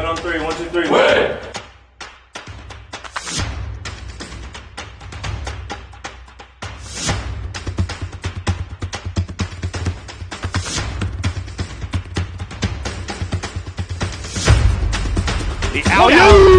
on three. 1, 2, 3. Win! The out.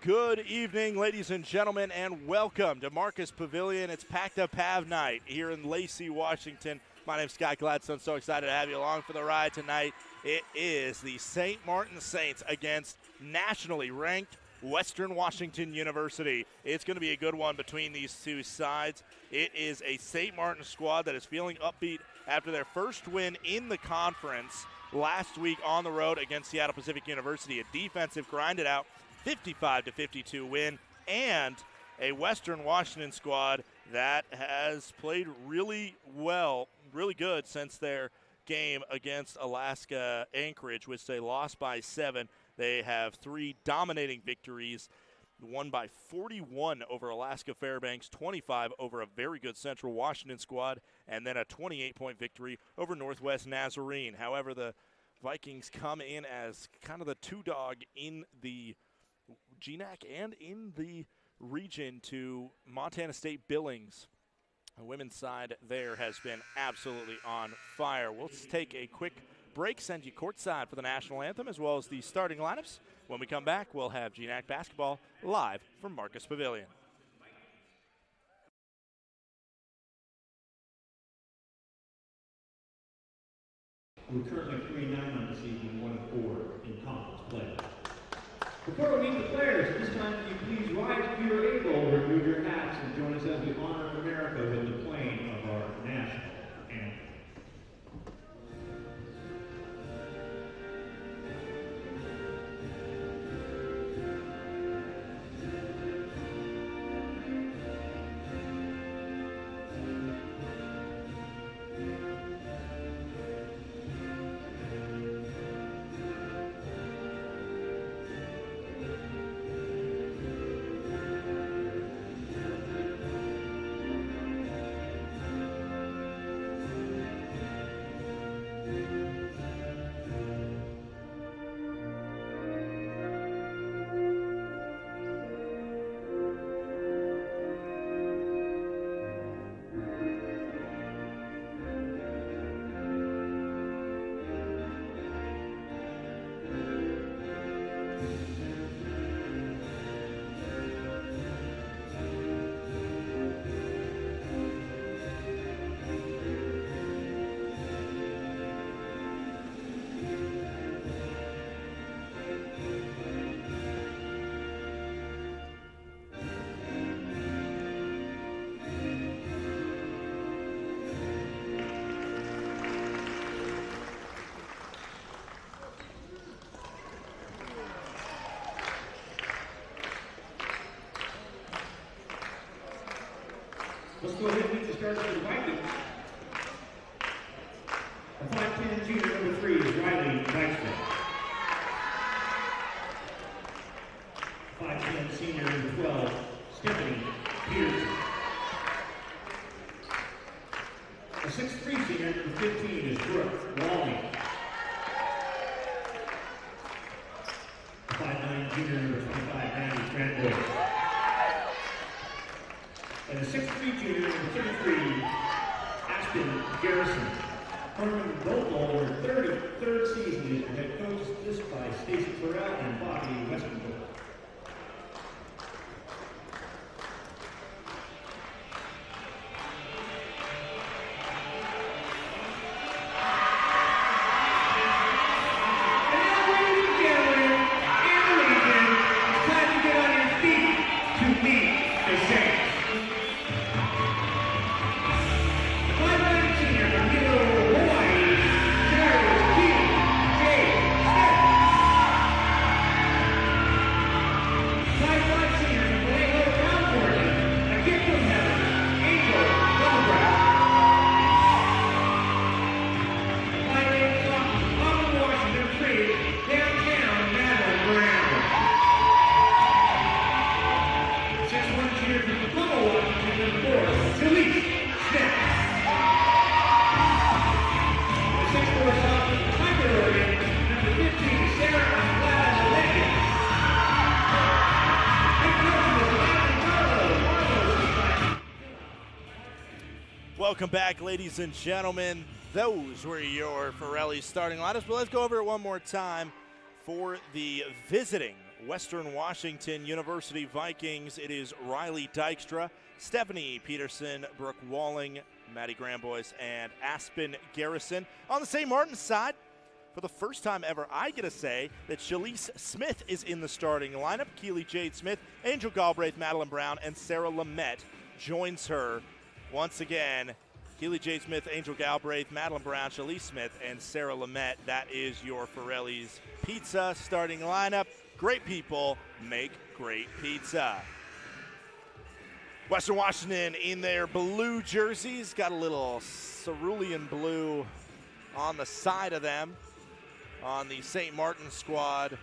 Good evening, ladies and gentlemen, and welcome to Marcus Pavilion. It's Packed Up Pav Night here in Lacey, Washington. My name's Scott Gladstone. So excited to have you along for the ride tonight. It is the St. Martin Saints against nationally ranked Western Washington University. It's going to be a good one between these two sides. It is a St. Martin squad that is feeling upbeat after their first win in the conference last week on the road against Seattle Pacific University. A defensive grinded out 55-52 win, and a Western Washington squad that has played really well, really good since their game against Alaska Anchorage, which they lost by 7. They have 3 dominating victories, won by 41 over Alaska Fairbanks, 25 over a very good Central Washington squad, and then a 28-point victory over Northwest Nazarene. However, the Vikings come in as kind of the two-dog in the GNAC and in the region to Montana State Billings. The women's side there has been absolutely on fire. We'll take a quick break, send you courtside for the national anthem as well as the starting lineups. When we come back, we'll have GNAC basketball live from Marcus Pavilion. We're currently 3-9 on the season, 1-4 in conference play. Before we meet the players, at this time, can you please rise if you are able, remove your hats, and join us as we honor America with the playing of our national anthem. Let's go ahead and meet the starters for the Vikings. A 5'10" junior, number 3 is Riley Dykstra. 5'10" senior, number 12, Stephanie Pearson. A 6'3" senior, number 15 is Brooke Walling. A 5'9" junior, number 25, Randy Strandberg. And a 6'3" junior, number 33, Ashton Garrison. Herman Goldwall, their 33rd season as head coach, this by Stacey Farrell and Bobby Westenberg. Welcome back, ladies and gentlemen. Those were your Forelli starting lineups, but let's go over it one more time for the visiting Western Washington University Vikings, it is Riley Dykstra, Stephanie Peterson, Brooke Walling, Maddie Grambois, and Aspen Garrison. On the St. Martin's side, for the first time ever, I get to say that Shalise Smith is in the starting lineup. Keely Jade Smith, Angel Galbraith, Madeline Brown, and Sarah Lamette joins her once again. Keely Jade Smith, Angel Galbraith, Madeline Brown, Shalise Smith, and Sarah Lamette. That is your Forelli's Pizza starting lineup. Great people make great pizza. Western Washington in their blue jerseys. Got a little cerulean blue on the side of them. On the St. Martin squad,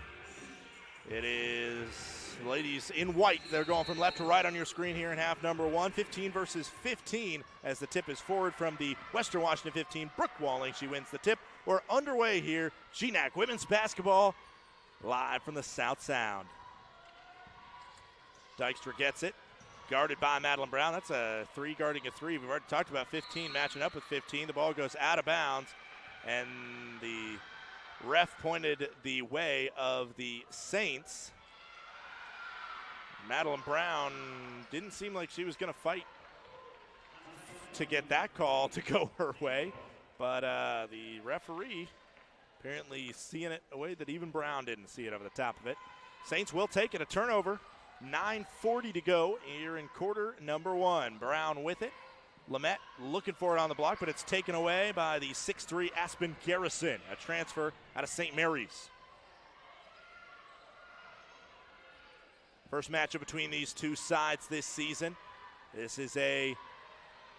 it is ladies in white. They're going from left to right on your screen here in half number one. 15 versus 15 as the tip is forward from the Western Washington 15. Brooke Walling, she wins the tip. We're underway here. GNAC women's basketball live from the South Sound. Dykstra gets it. Guarded by Madeline Brown. That's a 3 guarding a 3. We've already talked about 15 matching up with 15. The ball goes out of bounds, and the ref pointed the way of the Saints. Madeline Brown didn't seem like she was going to fight to get that call to go her way, but the referee apparently seeing it a way that even Brown didn't see it over the top of it. Saints will take it, a turnover. 9:40 to go here in quarter number one. Brown with it. Lamette looking for it on the block, but it's taken away by the 6'3" Aspen Garrison, a transfer out of St. Mary's. First matchup between these two sides this season. This is a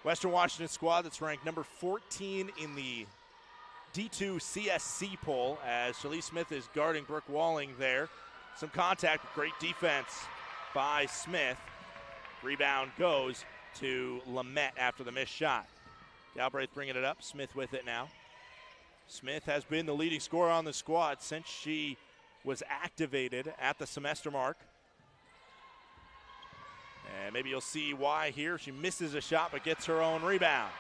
Western Washington squad that's ranked number 14 in the D2 CSC poll as Shalise Smith is guarding Brooke Walling there. Some contact, great defense by Smith. Rebound goes to Lamette after the missed shot. Galbraith bringing it up. Smith with it now. Smith has been the leading scorer on the squad since she was activated at the semester mark. And maybe you'll see why here. She misses a shot but gets her own rebound.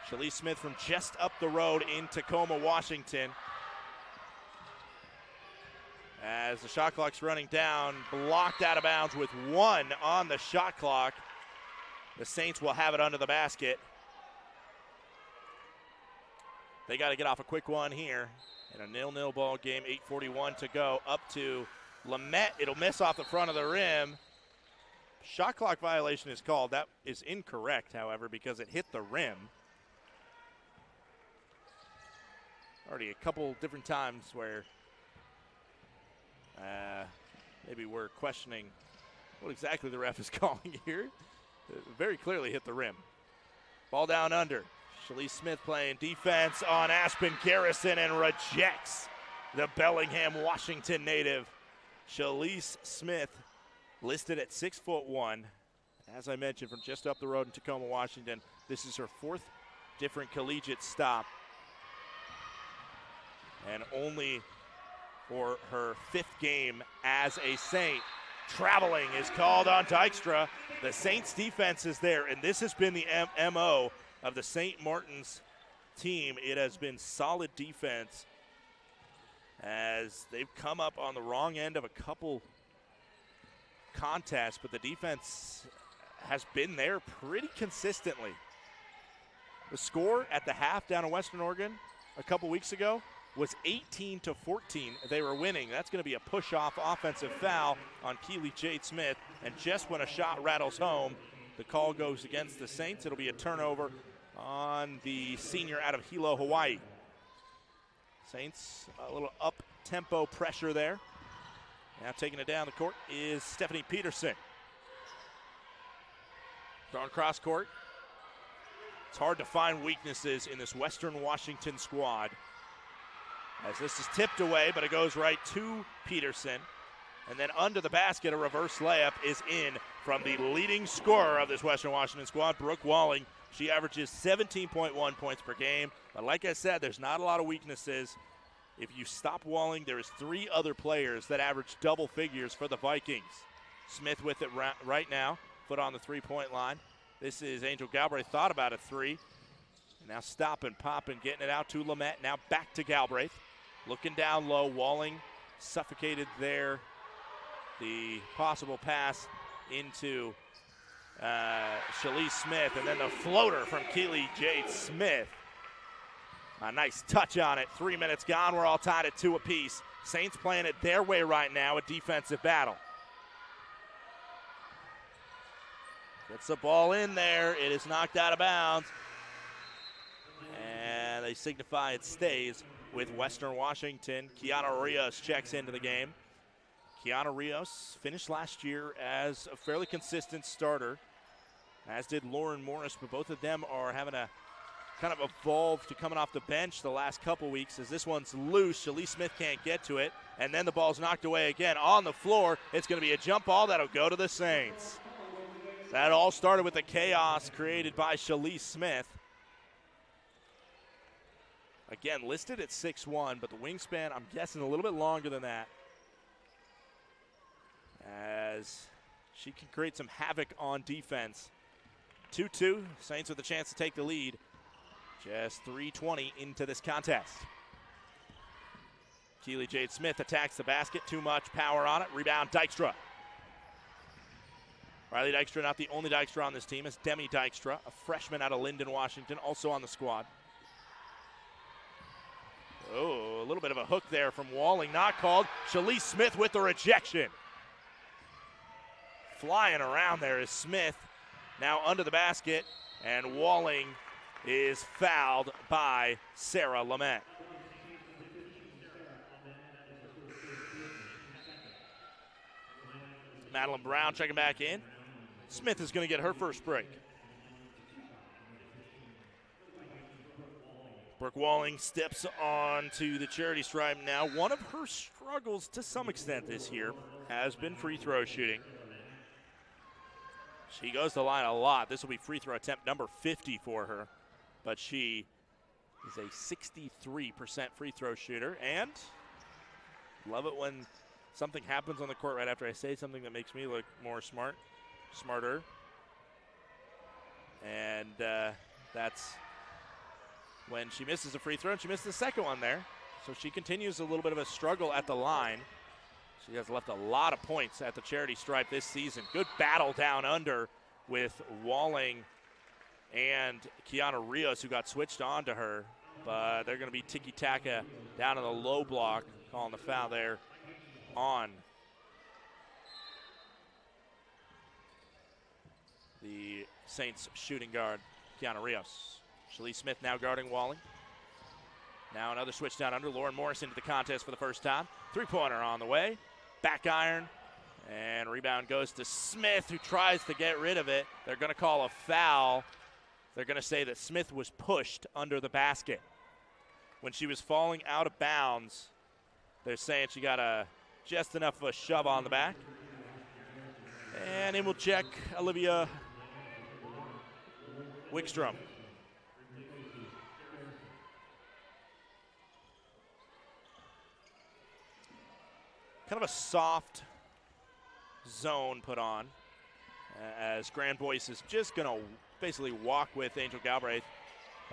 Shalise Smith from just up the road in Tacoma, Washington. As the shot clock's running down, blocked out of bounds with 1 on the shot clock. The Saints will have it under the basket. They got to get off a quick one here in a 0-0 ball game. 8:41 to go. Up to Lamette. It'll miss off the front of the rim. Shot clock violation is called. That is incorrect, however, because it hit the rim. Already a couple different times where maybe we're questioning what exactly the ref is calling here. It very clearly hit the rim. Ball down under. Shalise Smith playing defense on Aspen Garrison and rejects the Bellingham, Washington native. Shalise Smith listed at 6'1". As I mentioned, from just up the road in Tacoma, Washington. This is her 4th different collegiate stop. And only for her 5th game as a Saint. Traveling is called on Dykstra. The Saints defense is there, and this has been the MO of the St. Martin's team. It has been solid defense as they've come up on the wrong end of a couple contests, but the defense has been there pretty consistently. The score at the half down in Western Oregon a couple weeks ago was 18-14. They were winning. That's going to be a push-off offensive foul on Keely Jade Smith. And just when a shot rattles home, the call goes against the Saints. It'll be a turnover on the senior out of Hilo, Hawaii. Saints, a little up-tempo pressure there. Now taking it down the court is Stephanie Peterson. Throwing cross court. It's hard to find weaknesses in this Western Washington squad. As this is tipped away, but it goes right to Peterson. And then under the basket, a reverse layup is in from the leading scorer of this Western Washington squad, Brooke Walling. She averages 17.1 points per game. But like I said, there's not a lot of weaknesses. If you stop Walling, there is 3 other players that average double figures for the Vikings. Smith with it right now, foot on the three-point line. This is Angel Galbraith, thought about a 3. Now stopping, popping, getting it out to Lamette. Now back to Galbraith. Looking down low, Walling suffocated there The possible pass into Shalise Smith, and then the floater from Keely Jade Smith. A nice touch on it. 3 minutes gone. We're all tied at 2 apiece. Saints playing it their way right now, a defensive battle. Gets the ball in there. It is knocked out of bounds. And they signify it stays with Western Washington. Kiana Rios checks into the game. Kiana Rios finished last year as a fairly consistent starter, as did Lauren Morris, but both of them are having a kind of evolved to coming off the bench the last couple weeks, as this one's loose. Shalise Smith can't get to it, and then the ball's knocked away again on the floor. It's going to be a jump ball that'll go to the Saints. That all started with the chaos created by Shalise Smith. Again, listed at 6'1", but the wingspan, I'm guessing, a little bit longer than that, as she can create some havoc on defense. 2-2, Saints with a chance to take the lead. Just 3:20 into this contest. Keely Jade Smith attacks the basket. Too much power on it. Rebound, Dykstra. Riley Dykstra, not the only Dykstra on this team, is Demi Dykstra, a freshman out of Linden, Washington, also on the squad. Oh, a little bit of a hook there from Walling, not called. Shalise Smith with the rejection. Flying around there is Smith, now under the basket, and Walling is fouled by Sarah Lamette. Madeline Brown checking back in. Smith is going to get her first break. Brooke Walling steps onto the charity stripe now. One of her struggles to some extent this year has been free throw shooting. She goes to the line a lot. This will be free throw attempt number 50 for her. But she is a 63% free throw shooter. And love it when something happens on the court right after I say something that makes me look more smarter. And that's when she misses a free throw, and she missed the second one there. So she continues a little bit of a struggle at the line. She has left a lot of points at the charity stripe this season. Good battle down under with Walling and Kiana Rios, who got switched on to her. But they're going to be tiki-taka down in the low block, calling the foul there on the Saints shooting guard, Kiana Rios. Shalise Smith now guarding Walling. Now another switch down under. Lauren Morris into the contest for the first time. Three-pointer on the way. Back iron. And rebound goes to Smith, who tries to get rid of it. They're going to call a foul. They're going to say that Smith was pushed under the basket. When she was falling out of bounds, they're saying she got just enough of a shove on the back. And in will check Olivia Wickstrom. Kind of a soft zone put on, as Grand Boyce is just going to basically walk with Angel Galbraith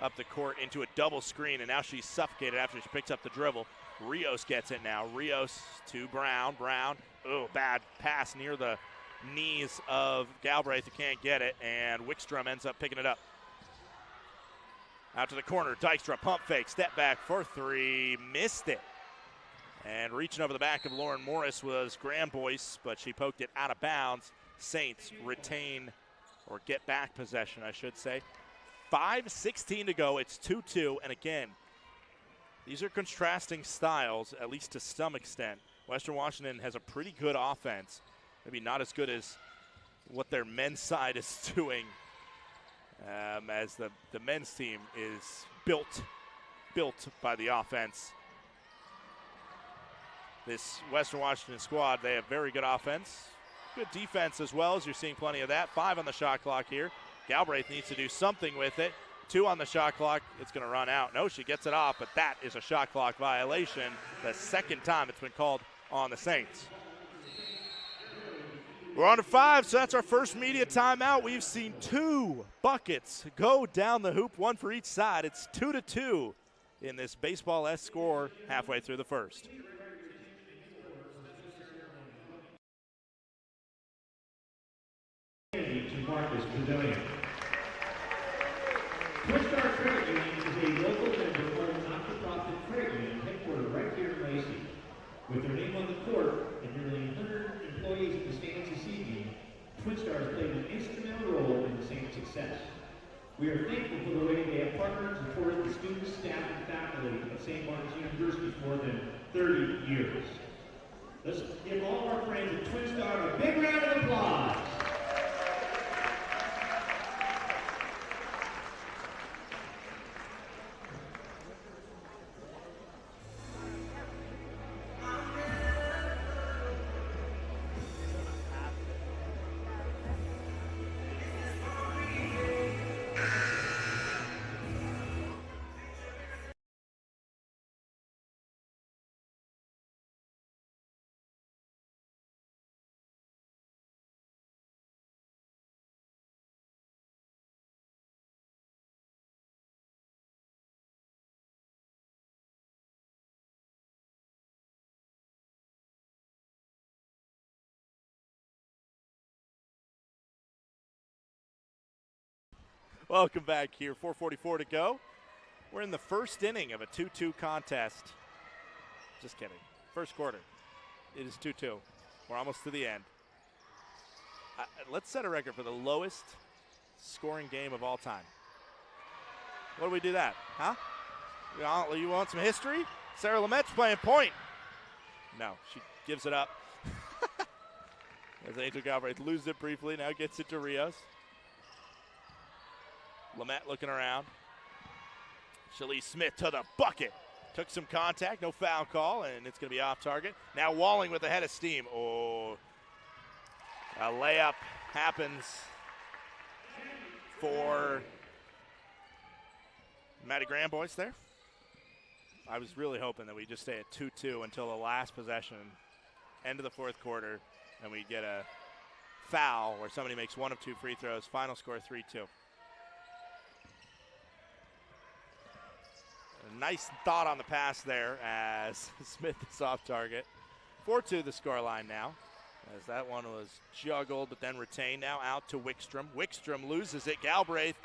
up the court into a double screen, and now she's suffocated after she picks up the dribble. Rios gets it now. Rios to Brown. Brown, oh, bad pass near the knees of Galbraith, who can't get it, and Wickstrom ends up picking it up. Out to the corner, Dykstra, pump fake, step back for three, missed it. And reaching over the back of Lauren Morris was Graham Boyce, but she poked it out of bounds. Saints retain, or get back possession, I should say. 5:16 to go. It's 2-2. And again, these are contrasting styles, at least to some extent. Western Washington has a pretty good offense. Maybe not as good as what their men's side is doing, as the men's team is built by the offense. This Western Washington squad, they have very good offense. Good defense as well, as you're seeing plenty of that. 5 on the shot clock here. Galbraith needs to do something with it. 2 on the shot clock. It's going to run out. No, she gets it off, but that is a shot clock violation. The second time it's been called on the Saints. We're on to 5, so that's our first media timeout. We've seen 2 buckets go down the hoop, 1 for each side. It's 2-2 in this baseball-esque score halfway through the first. Marcus Pavilion. Twin Star Credit Union is a local member-owned not-for-profit credit union headquartered right here in Lacey. With their name on the court and nearly 100 employees in the stands this evening, Twin Stars played an instrumental role in the Saints' success. We are thankful for the way they have partnered and supported the students, staff, and faculty at St. Martin's University for more than 30 years. Let's give all of our friends at Twin Star a big round of applause. Welcome back here, 4:44 to go. We're in the first inning of a 2-2 contest. Just kidding. First quarter. It is 2-2. We're almost to the end. Let's set a record for the lowest scoring game of all time. What do we do that? Huh? You want some history? Sarah Lamette's playing point. No, she gives it up. As Angel Galbraith loses it briefly, now gets it to Rios. Lamette looking around. Shalise Smith to the bucket. Took some contact, no foul call, and it's going to be off target. Now Walling with a head of steam. Oh, a layup happens for Maddie Gramboyce there. I was really hoping that we just stay at 2-2 until the last possession, end of the fourth quarter, and we get a foul where somebody makes one of two free throws. Final score 3-2. A nice thought on the pass there as Smith is off target. 4-2 the scoreline now, as that one was juggled but then retained. Now out to Wickstrom. Wickstrom loses it. Galbraith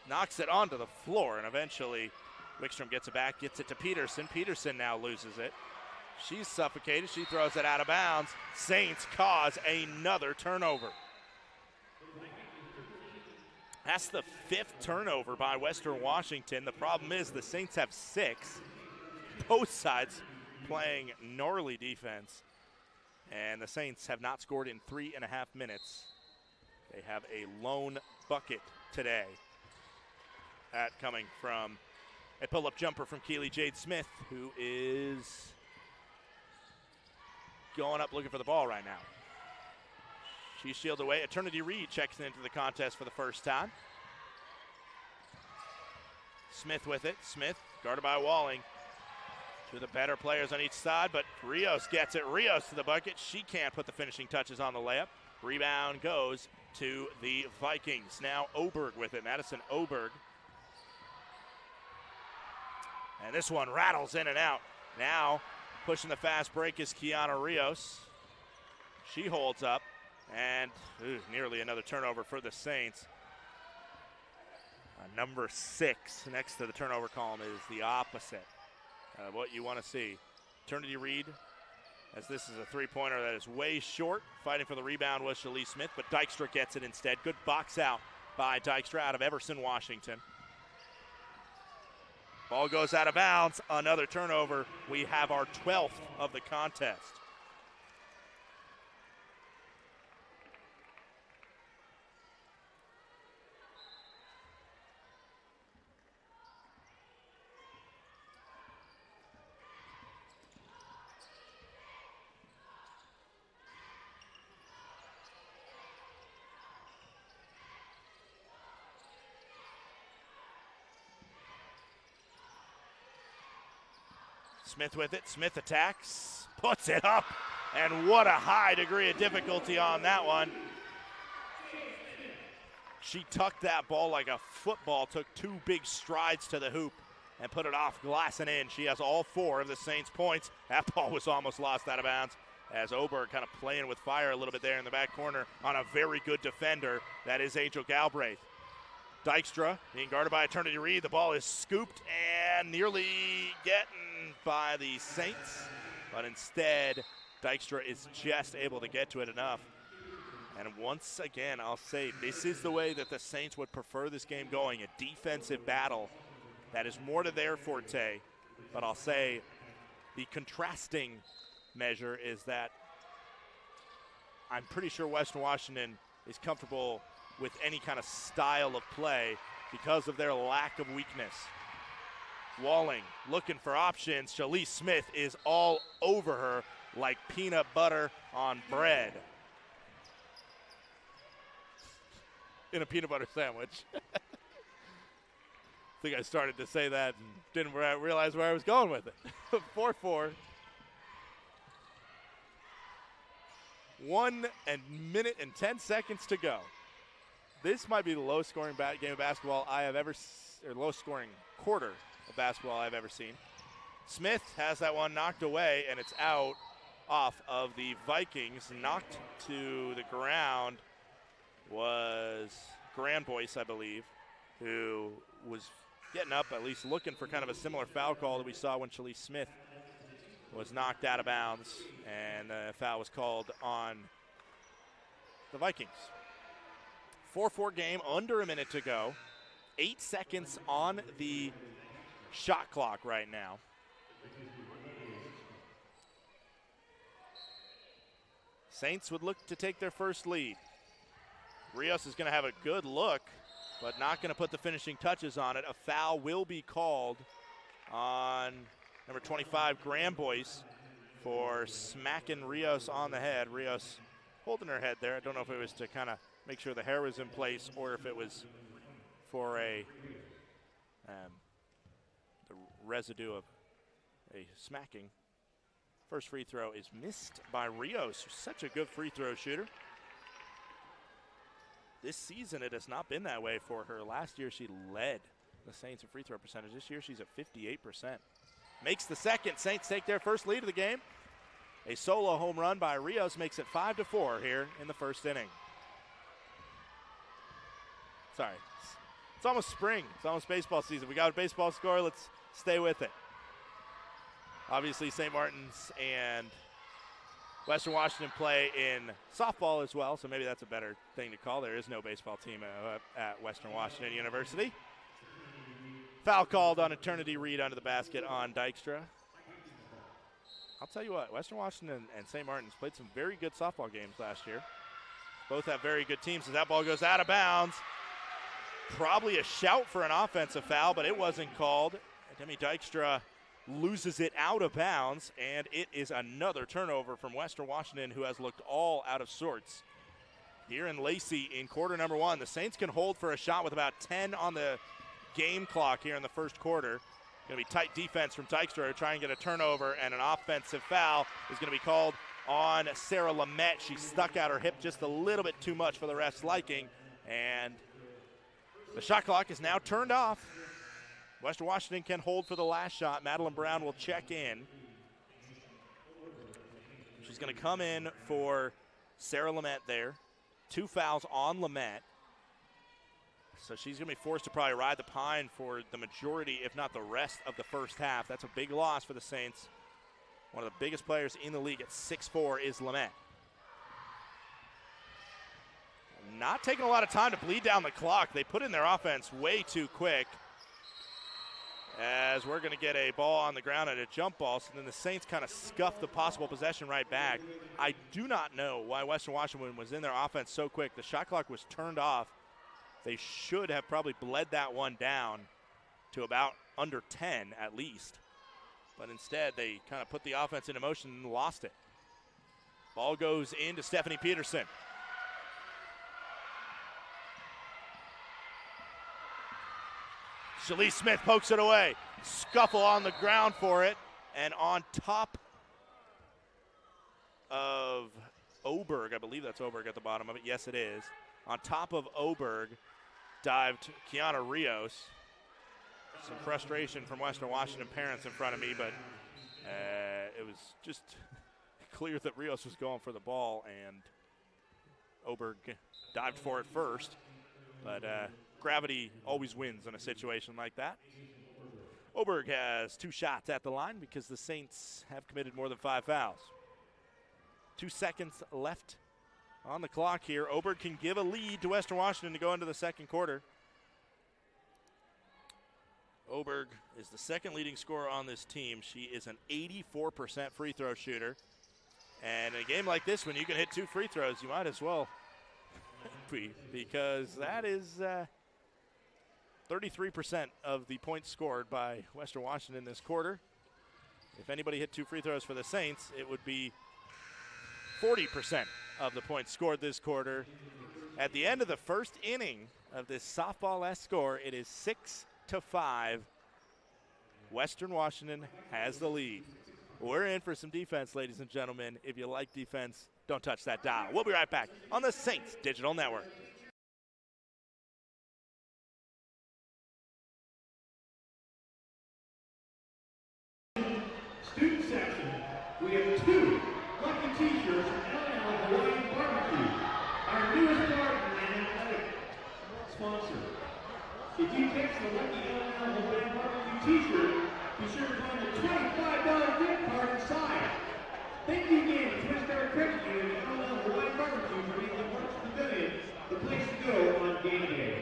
knocks it onto the floor, and eventually Wickstrom gets it back, gets it to Peterson. Peterson now loses it. She's suffocated. She throws it out of bounds. Saints cause another turnover. That's the fifth turnover by Western Washington. The problem is the Saints have 6. Both sides playing gnarly defense. And the Saints have not scored in 3.5 minutes. They have a lone bucket today. That coming from a pull-up jumper from Keely Jade Smith, who is going up looking for the ball right now. She's shielded away. Eternity Reed checks into the contest for the first time. Smith with it. Smith guarded by Walling. Two of the better players on each side, but Rios gets it. Rios to the bucket. She can't put the finishing touches on the layup. Rebound goes to the Vikings. Now Oberg with it. Madison Oberg. And this one rattles in and out. Now pushing the fast break is Kiana Rios. She holds up. And nearly another turnover for the Saints. Number 6 next to the turnover column is the opposite of what you want to see. Eternity Reed, as this is a three-pointer that is way short. Fighting for the rebound was Shalise Smith, but Dykstra gets it instead. Good box out by Dykstra out of Everson, Washington. Ball goes out of bounds. Another turnover. We have our 12th of the contest. Smith with it. Smith attacks, puts it up, and what a high degree of difficulty on that one. She tucked that ball like a football, took 2 big strides to the hoop, and put it off glass and in. She has all 4 of the Saints' points. That ball was almost lost out of bounds as Oberg kind of playing with fire a little bit there in the back corner on a very good defender. That is Angel Galbraith. Dykstra being guarded by Eternity Reed. The ball is scooped and nearly getting by the Saints, but instead Dykstra is just able to get to it enough. And once again, I'll say this is the way that the Saints would prefer this game going, a defensive battle. That is more to their forte, but I'll say the contrasting measure is that I'm pretty sure Western Washington is comfortable with any kind of style of play because of their lack of weakness. Walling looking for options. Shalise Smith is all over her like peanut butter on bread in a peanut butter sandwich. I think I started to say that and didn't realize where I was going with it. 4-4. 1 minute and 10 seconds to go. This might be the lowest scoring game of basketball I have ever, or lowest scoring quarter of basketball I've ever seen. Smith has that one knocked away, and it's out off of the Vikings. Knocked to the ground was Grandboyce, I believe, who was getting up, at least looking for kind of a similar foul call that we saw when Shalise Smith was knocked out of bounds, and the foul was called on the Vikings. 4-4 game, under a minute to go. 8 seconds on the shot clock right now. Saints would look to take their first lead. Rios is going to have a good look, but not going to put the finishing touches on it. A foul will be called on number 25, Grandboyce, for smacking Rios on the head. Rios holding her head there. I don't know if it was to kind of make sure the hair was in place or if it was for the residue of a smacking. First free throw is missed by Rios, who's such a good free throw shooter. This season it has not been that way for her. Last year she led the Saints in free throw percentage. This year she's at 58%. Makes the second. Saints take their first lead of the game. A solo home run by Rios makes it 5-4 here in the first inning. Sorry, it's almost spring. It's almost baseball season. We got a baseball score. Let's stay with it. Obviously, St. Martin's and Western Washington play in softball as well, so maybe that's a better thing to call. There is no baseball team at Western Washington University. Foul called on Eternity Reed under the basket on Dykstra. I'll tell you what, Western Washington and St. Martin's played some very good softball games last year. Both have very good teams as that ball goes out of bounds. Probably a shout for an offensive foul, but it wasn't called. Demi Dykstra loses it out of bounds, and it is another turnover from Western Washington, who has looked all out of sorts here in Lacey in quarter number one. The Saints can hold for a shot with about 10 on the game clock here in the first quarter. Going to be tight defense from Dykstra to try and get a turnover, and an offensive foul is going to be called on Sarah Lamette. She stuck out her hip just a little bit too much for the ref's liking, and the shot clock is now turned off. Western Washington can hold for the last shot. Madeline Brown will check in. She's going to come in for Sarah Lamette there. 2 fouls on Lamette. So she's going to be forced to probably ride the pine for the majority, if not the rest, of the first half. That's a big loss for the Saints. One of the biggest players in the league at 6'4" is Lamette. Not taking a lot of time to bleed down the clock. They put in their offense way too quick, as we're going to get a ball on the ground and a jump ball, so then the Saints kind of scuff the possible possession right back. I do not know why Western Washington was in their offense so quick. The shot clock was turned off. They should have probably bled that one down to about under 10 at least. But instead, they kind of put the offense into motion and lost it. Ball goes into Stephanie Peterson. Shalise Smith pokes it away. Scuffle on the ground for it. And on top of Oberg, I believe that's Oberg at the bottom of it. Yes, it is. On top of Oberg dived Kiana Rios. Some frustration from Western Washington parents in front of me, but it was just clear that Rios was going for the ball, and Oberg dived for it first. But gravity always wins in a situation like that. Oberg has 2 shots at the line because the Saints have committed more than 5 fouls. 2 seconds left on the clock here. Oberg can give a lead to Western Washington to go into the second quarter. Oberg is the second leading scorer on this team. She is an 84% free throw shooter. And in a game like this, when you can hit 2 free throws, you might as well be, because that is 33% of the points scored by Western Washington in this quarter. If anybody hit 2 free throws for the Saints, it would be 40% of the points scored this quarter. At the end of the first inning of this softball-esque score, it is 6-5. Western Washington has the lead. We're in for some defense, ladies and gentlemen. If you like defense, don't touch that dial. We'll be right back on the Saints Digital Network. Student section, we have 2 lucky t-shirts from LL Hawaiian Barbecue, our newest garden and athletic sponsor. If you text the lucky LL Hawaiian Barbecue t-shirt, be sure to find a $25 gift card inside. Thank you again to Twin-Star Credit Union and LL Hawaiian Barbecue for being the Marks Pavilion, the place to go on game day.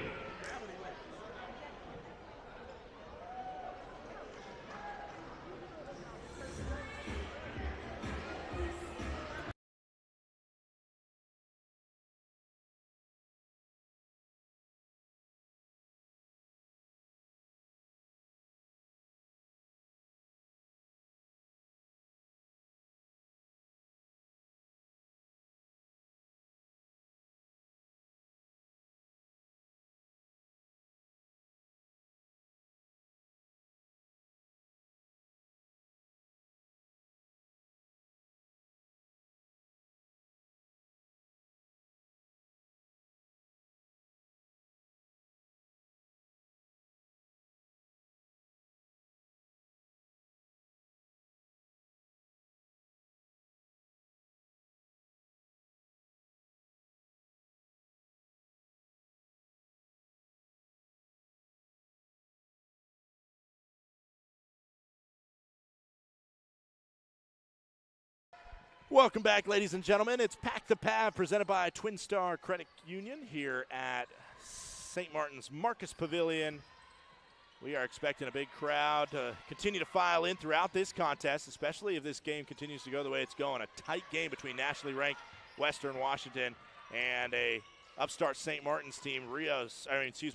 Welcome back, ladies and gentlemen. It's Pack the Pav presented by Twin Star Credit Union here at St. Martin's Marcus Pavilion. We are expecting a big crowd to continue to file in throughout this contest, especially if this game continues to go the way it's going. A tight game between nationally ranked Western Washington and a upstart St. Martin's team.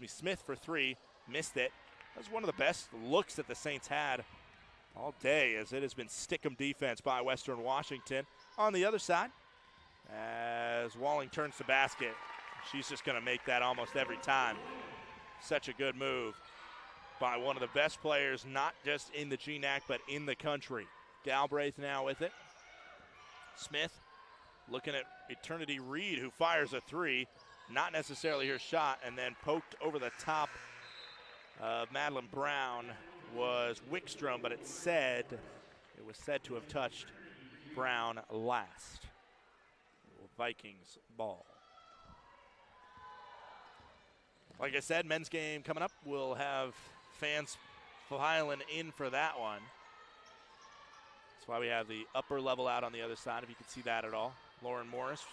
Smith for 3, missed it. That was one of the best looks that the Saints had all day, as it has been stick-em defense by Western Washington. On the other side, as Walling turns the basket, she's just going to make that almost every time. Such a good move by one of the best players, not just in the GNAC, but in the country. Galbraith now with it. Smith looking at Eternity Reed, who fires a 3. Not necessarily her shot, and then poked over the top of Madeline Brown was Wickstrom, but it was said to have touched Brown last. Vikings ball. Like I said, men's game coming up. We'll have fans filing in for that one. That's why we have the upper level out on the other side, if you can see that at all. Lauren Morris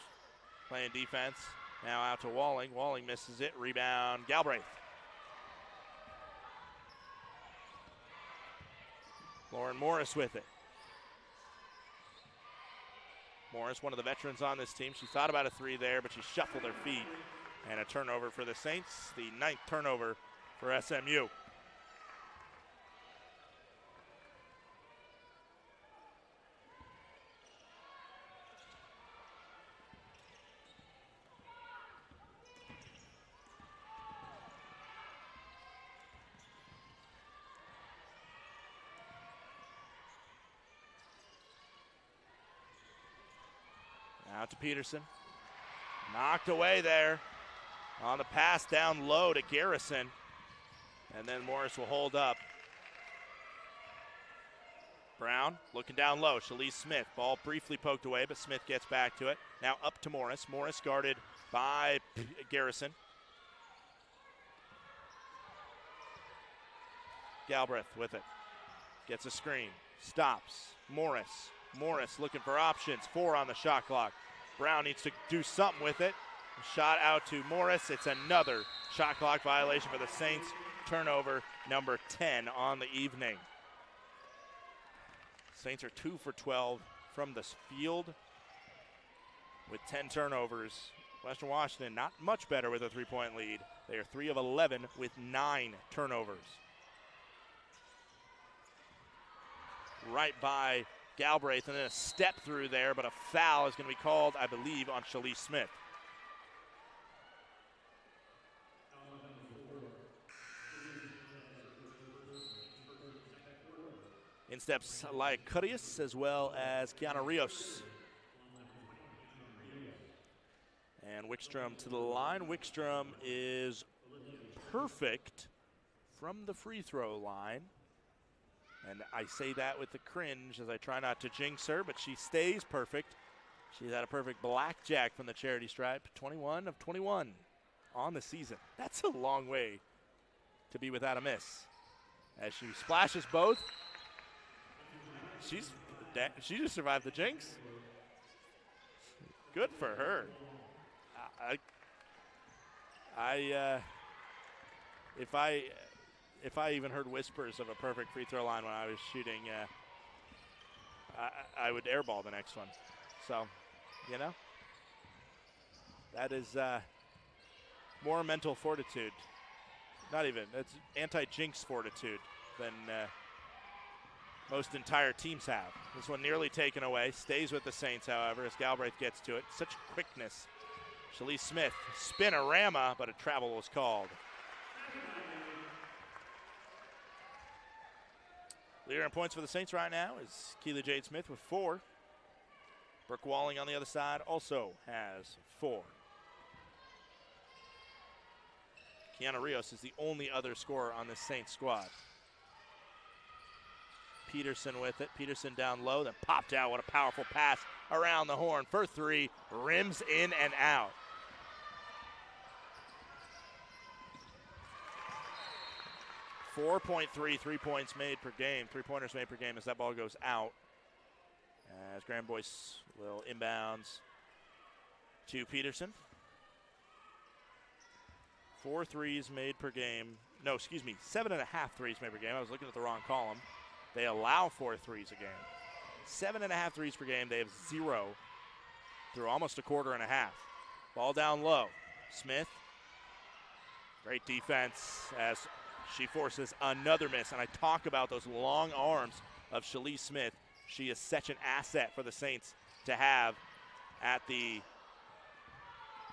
playing defense. Now out to Walling. Walling misses it. Rebound, Galbraith. Lauren Morris with it. Morris, one of the veterans on this team. She thought about a 3 there, but she shuffled her feet. And a turnover for the Saints, the 9th turnover for SMU. Out to Peterson. Knocked away there on the pass down low to Garrison. And then Morris will hold up. Brown looking down low. Shalise Smith. Ball briefly poked away, but Smith gets back to it. Now up to Morris. Morris guarded by Garrison. Galbraith with it. Gets a screen. Stops. Morris. Morris looking for options. 4 on the shot clock. Brown needs to do something with it. Shot out to Morris. It's another shot clock violation for the Saints. Turnover number 10 on the evening. Saints are 2 for 12 from this field with 10 turnovers. Western Washington not much better with a 3-point lead. They are 3 of 11 with 9 turnovers. Right by Galbraith, and then a step through there, but a foul is going to be called, I believe, on Shalise Smith. In steps Lycurius as well as Keanu Rios. And Wickstrom to the line. Wickstrom is perfect from the free throw line. And I say that with the cringe as I try not to jinx her, but she stays perfect. She's had a perfect blackjack from the charity stripe. 21 of 21 on the season. That's a long way to be without a miss. As she splashes both. She just survived the jinx. Good for her. If I even heard whispers of a perfect free throw line when I was shooting, I would airball the next one. So, you know, that is more mental fortitude. Not even, it's anti-jinx fortitude than most entire teams have. This one nearly taken away. Stays with the Saints, however, as Galbraith gets to it. Such quickness. Shalise Smith, spin-a-rama, but a travel was called. Leader in points for the Saints right now is Keela Jade Smith with 4. Brooke Walling on the other side also has 4. Keanu Rios is the only other scorer on this Saints squad. Peterson with it. Peterson down low, then popped out. What a powerful pass around the horn for 3. Rims in and out. .3 3-pointers made per game as that ball goes out. As Grand Boyce will inbounds to Peterson. 4 threes made per game. No, excuse me, 7.5 threes made per game. I was looking at the wrong column. They allow 4 threes a game. 7.5 threes per game. They have 0 through almost a quarter and a half. Ball down low. Smith. Great defense as she forces another miss. And I talk about those long arms of Shalise Smith. She is such an asset for the Saints to have at the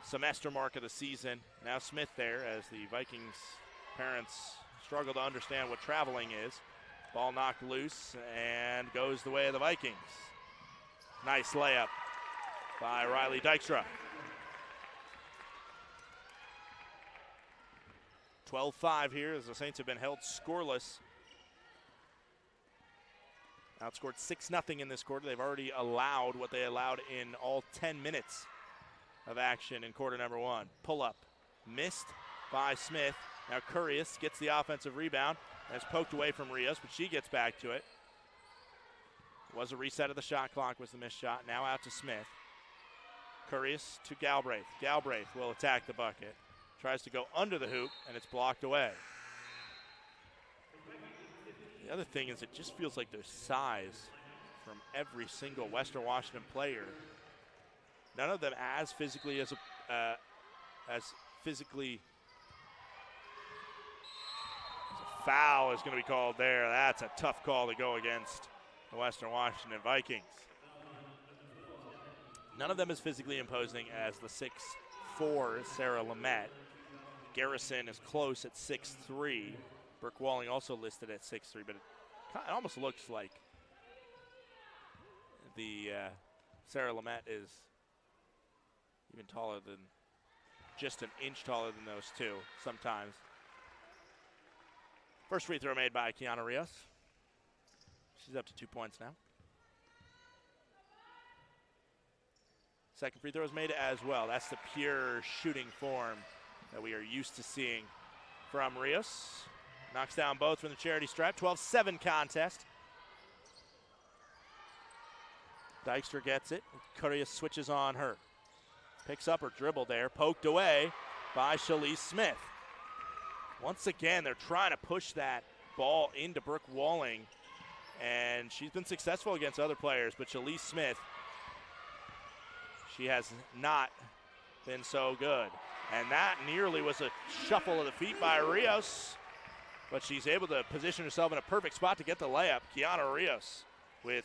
semester mark of the season. Now Smith there as the Vikings parents struggle to understand what traveling is. Ball knocked loose and goes the way of the Vikings. Nice layup by Riley Dykstra. 12-5 here as the Saints have been held scoreless. Outscored 6-0 in this quarter. They've already allowed what they allowed in all 10 minutes of action in quarter number 1. Pull up, missed by Smith. Now Curious gets the offensive rebound. It's poked away from Rios, but she gets back to it. It was a reset of the shot clock was the missed shot. Now out to Smith. Curious to Galbraith. Galbraith will attack the bucket. Tries to go under the hoop, and it's blocked away. The other thing is it just feels like there's size from every single Western Washington player. None of them as physically foul is going to be called there. That's a tough call to go against the Western Washington Vikings. None of them is physically imposing as the 6'4" Sarah Lamette. Garrison is close at 6'3". Brooke Walling also listed at 6'3", but it almost looks like the Sarah Lamette is even taller than, just an inch taller than those two sometimes. First free throw made by Keanu Rios. She's up to 2 points now. Second free throw is made as well. That's the pure shooting form that we are used to seeing from Rios. Knocks down both from the charity stripe. 12-7 contest. Dykstra gets it. Curry switches on her. Picks up her dribble there. Poked away by Shalise Smith. Once again, they're trying to push that ball into Brooke Walling. And she's been successful against other players. But Shalise Smith, she has not been so good. And that nearly was a shuffle of the feet by Rios. But she's able to position herself in a perfect spot to get the layup. Kiana Rios with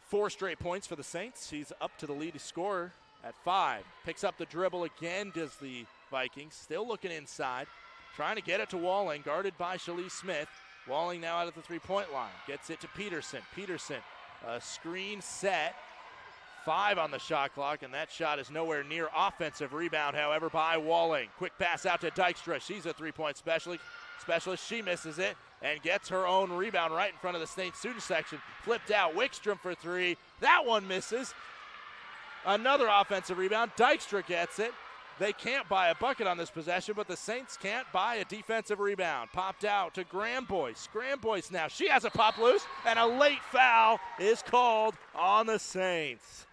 4 straight points for the Saints. She's up to the lead scorer at 5. Picks up the dribble again, does the Vikings. Still looking inside. Trying to get it to Walling, guarded by Shalise Smith. Walling now out at the 3-point line. Gets it to Peterson. Peterson, a screen set. 5 on the shot clock, and that shot is nowhere near. Offensive rebound, however, by Walling. Quick pass out to Dykstra. She's a 3-point specialist. She misses it and gets her own rebound right in front of the Saints student section. Flipped out. Wickstrom for 3. That one misses. Another offensive rebound. Dykstra gets it. They can't buy a bucket on this possession, but the Saints can't buy a defensive rebound. Popped out to Gramboyce. Gramboyce now. She has a pop loose, and a late foul is called on the Saints.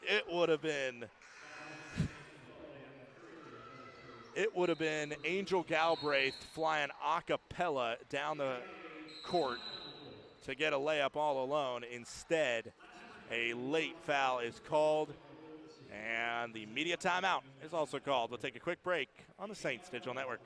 It would have been Angel Galbraith flying a cappella down the court to get a layup all alone. Instead, a late foul is called, and the media timeout is also called. We'll take a quick break on the Saints Digital Network.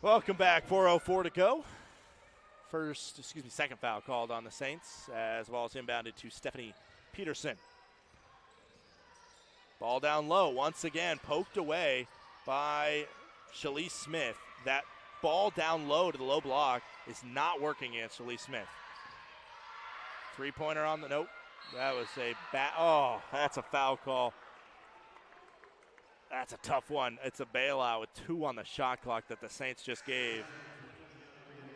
Welcome back. 4:04 to go. Second foul called on the Saints, as well as inbounded to Stephanie Peterson. Ball down low once again, poked away by Shalise Smith. That ball down low to the low block is not working against Shalise Smith. 3-pointer on the nope. That was a that's a foul call. That's a tough one. It's a bailout with 2 on the shot clock that the Saints just gave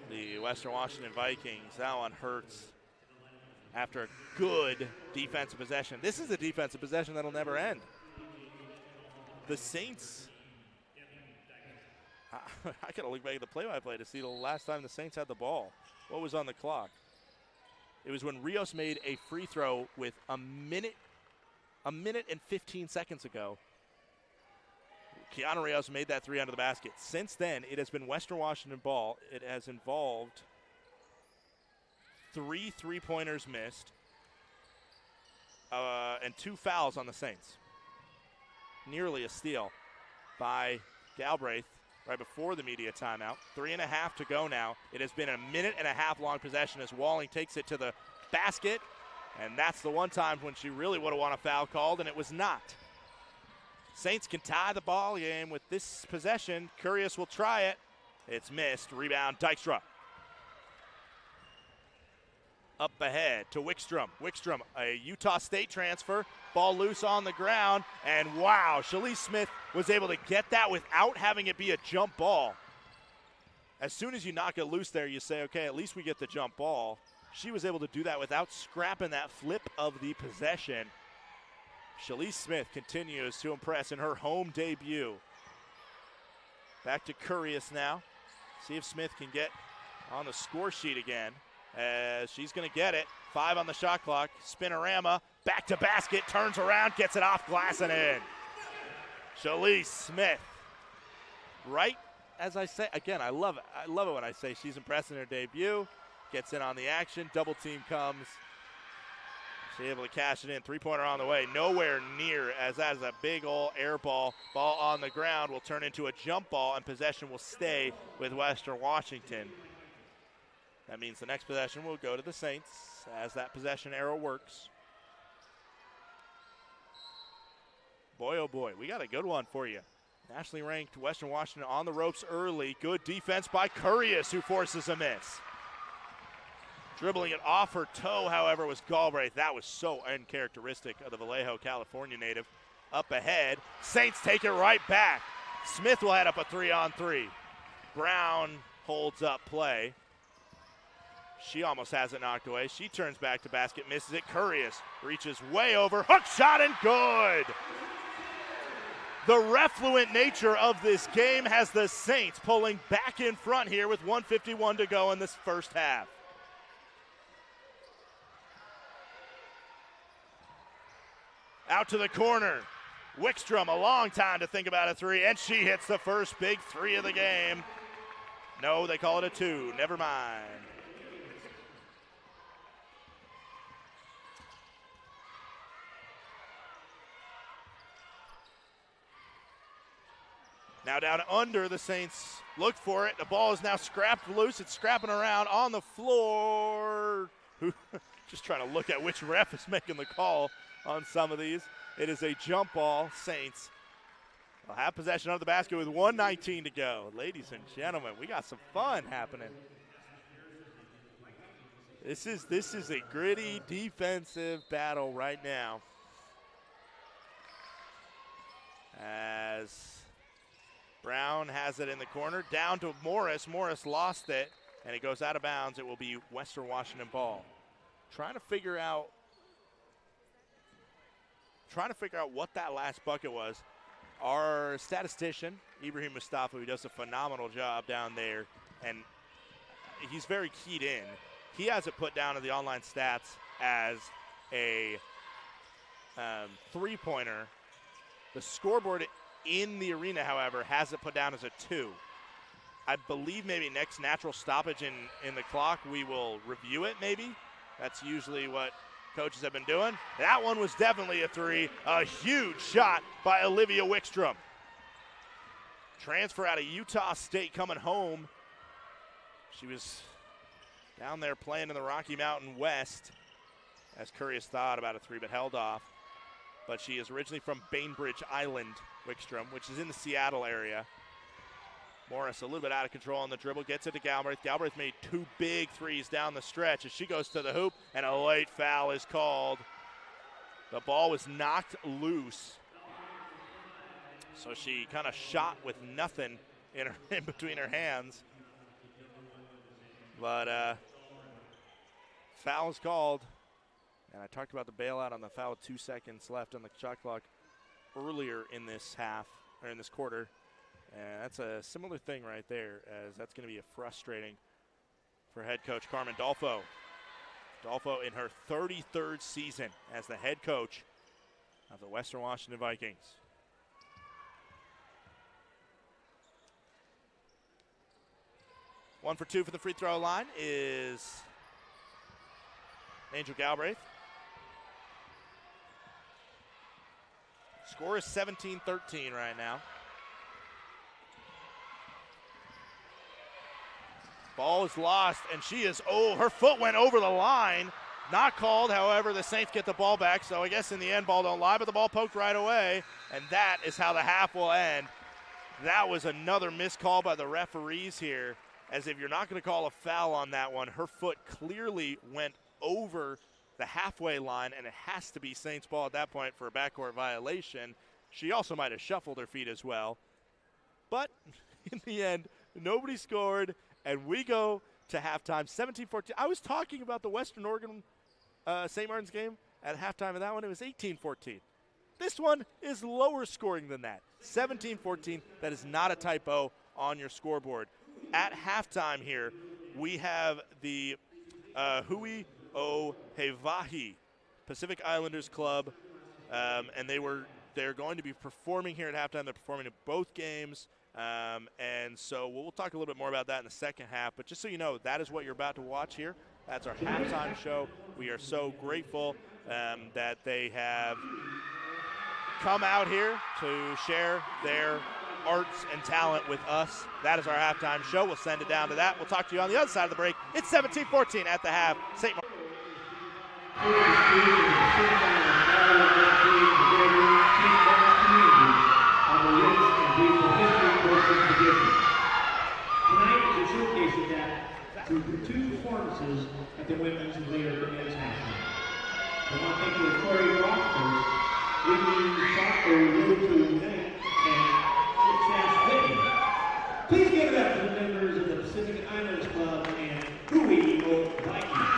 the Western Washington Vikings. That one hurts after a good defensive possession. This is a defensive possession that'll never end. The Saints, I got to look back at the play-by-play to see the last time the Saints had the ball. What was on the clock? It was when Rios made a free throw with a minute and 15 seconds ago. Kiana Rios made that 3 under the basket. Since then, it has been Western Washington ball. It has involved 3 3-pointers missed and 2 fouls on the Saints. Nearly a steal by Galbraith right before the media timeout. 3.5 to go now. It has been a 1.5-minute long possession as Walling takes it to the basket, and that's the one time when she really would have won a foul called, and it was not. Saints can tie the ball game with this possession. Curious will try it. It's missed. Rebound, Dykstra. Up ahead to Wickstrom. Wickstrom, a Utah State transfer. Ball loose on the ground. And wow, Shalise Smith was able to get that without having it be a jump ball. as soon as you knock it loose there, you say, okay, at least we get the jump ball. She was able to do that without scrapping that flip of the possession. Shalise Smith continues to impress in her home debut. Back to Curious now. See if Smith can get on the score sheet again, as she's going to get it. 5 on the shot clock. Spinorama, back to basket, turns around, gets it off glass and in. Shalise Smith. Right as I say, again, I love it. I love it when I say she's impressing her debut. Gets in on the action. Double team comes. She's able to cash it in. Three-pointer on the way. Nowhere near, as that is a big old air ball. Ball on the ground will turn into a jump ball, and possession will stay with Western Washington. That means the next possession will go to the Saints as that possession arrow works. Boy, oh boy, we got a good one for you. Nationally ranked Western Washington on the ropes early. Good defense by Curious, who forces a miss. Dribbling it off her toe, however, was Galbraith. That was so uncharacteristic of the Vallejo, California native. Up ahead, Saints take it right back. Smith will head up a 3-on-3. Brown holds up play. She almost has it knocked away. She turns back to basket, misses it. Curious reaches way over. Hook shot and good. The refluent nature of this game has the Saints pulling back in front here with 1:51 to go in this first half. Out to the corner. Wickstrom, a long time to think about a three, and she hits the first big three of the game. No, they call it a 2. Never mind. Now down under, the Saints look for it. The ball is now scrapped loose. It's scrapping around on the floor. Just trying to look at which ref is making the call on some of these. It is a jump ball. Saints will have possession of the basket with 1:19 to go. Ladies and gentlemen, we got some fun happening. This is a gritty defensive battle right now. As Brown has it in the corner, down to Morris. Morris lost it, and it goes out of bounds. It will be Western Washington ball. Trying to figure out what that last bucket was. Our statistician, Ibrahim Mustafa, who does a phenomenal job down there, and he's very keyed in. He has it put down in the online stats as a three-pointer. The scoreboard in the arena, however, has it put down as a 2. I believe maybe next natural stoppage in the clock, we will review it maybe. That's usually what coaches have been doing. That one was definitely a 3. A huge shot by Olivia Wickstrom. Transfer out of Utah State coming home. She was down there playing in the Rocky Mountain West, as Curious thought about a 3, but held off. But she is originally from Bainbridge Island, Wickstrom, which is in the Seattle area. Morris a little bit out of control on the dribble, gets it to Galbraith. Galbraith made 2 big threes down the stretch as she goes to the hoop, and a late foul is called. The ball was knocked loose. So she kind of shot with nothing in between her hands. But foul is called. And I talked about the bailout on the foul with 2 seconds left on the shot clock earlier in this half, or in this quarter. And that's a similar thing right there, as that's going to be frustrating for head coach Carmen Dolfo. Dolfo in her 33rd season as the head coach of the Western Washington Vikings. One for 2 for the free throw line is Angel Galbraith. Score is 17-13 right now. Ball is lost, and she is, her foot went over the line. Not called, however, the Saints get the ball back, so I guess in the end, ball don't lie, but the ball poked right away, and that is how the half will end. That was another missed call by the referees here, as if you're not going to call a foul on that one, her foot clearly went over the halfway line, and it has to be Saints ball at that point for a backcourt violation. She also might have shuffled her feet as well. But in the end, nobody scored, and we go to halftime, 17-14. I was talking about the Western Oregon St. Martin's game at halftime of that one. It was 18-14. This one is lower scoring than that, 17-14. That is not a typo on your scoreboard. At halftime here, we have the Hui O Hevahi Pacific Islanders Club, and they're going to be performing here at halftime. They're performing at both games, and so we'll talk a little bit more about that in the second half. But just so you know, that is what you're about to watch here. That's our halftime show. We are so grateful that they have come out here to share their arts and talent with us. That is our halftime show. We'll send it down to that. We'll talk to you on the other side of the break. It's 17-14 at the half. St. Martin. Tonight is a showcase of that through the 2 performances at the women's and later the men's national. I want to thank the choreographers, Whitney Soccer, Road to Unite, and Chas Whitney. Please give it up to the members of the Pacific Islands Club and Hui O Vikings.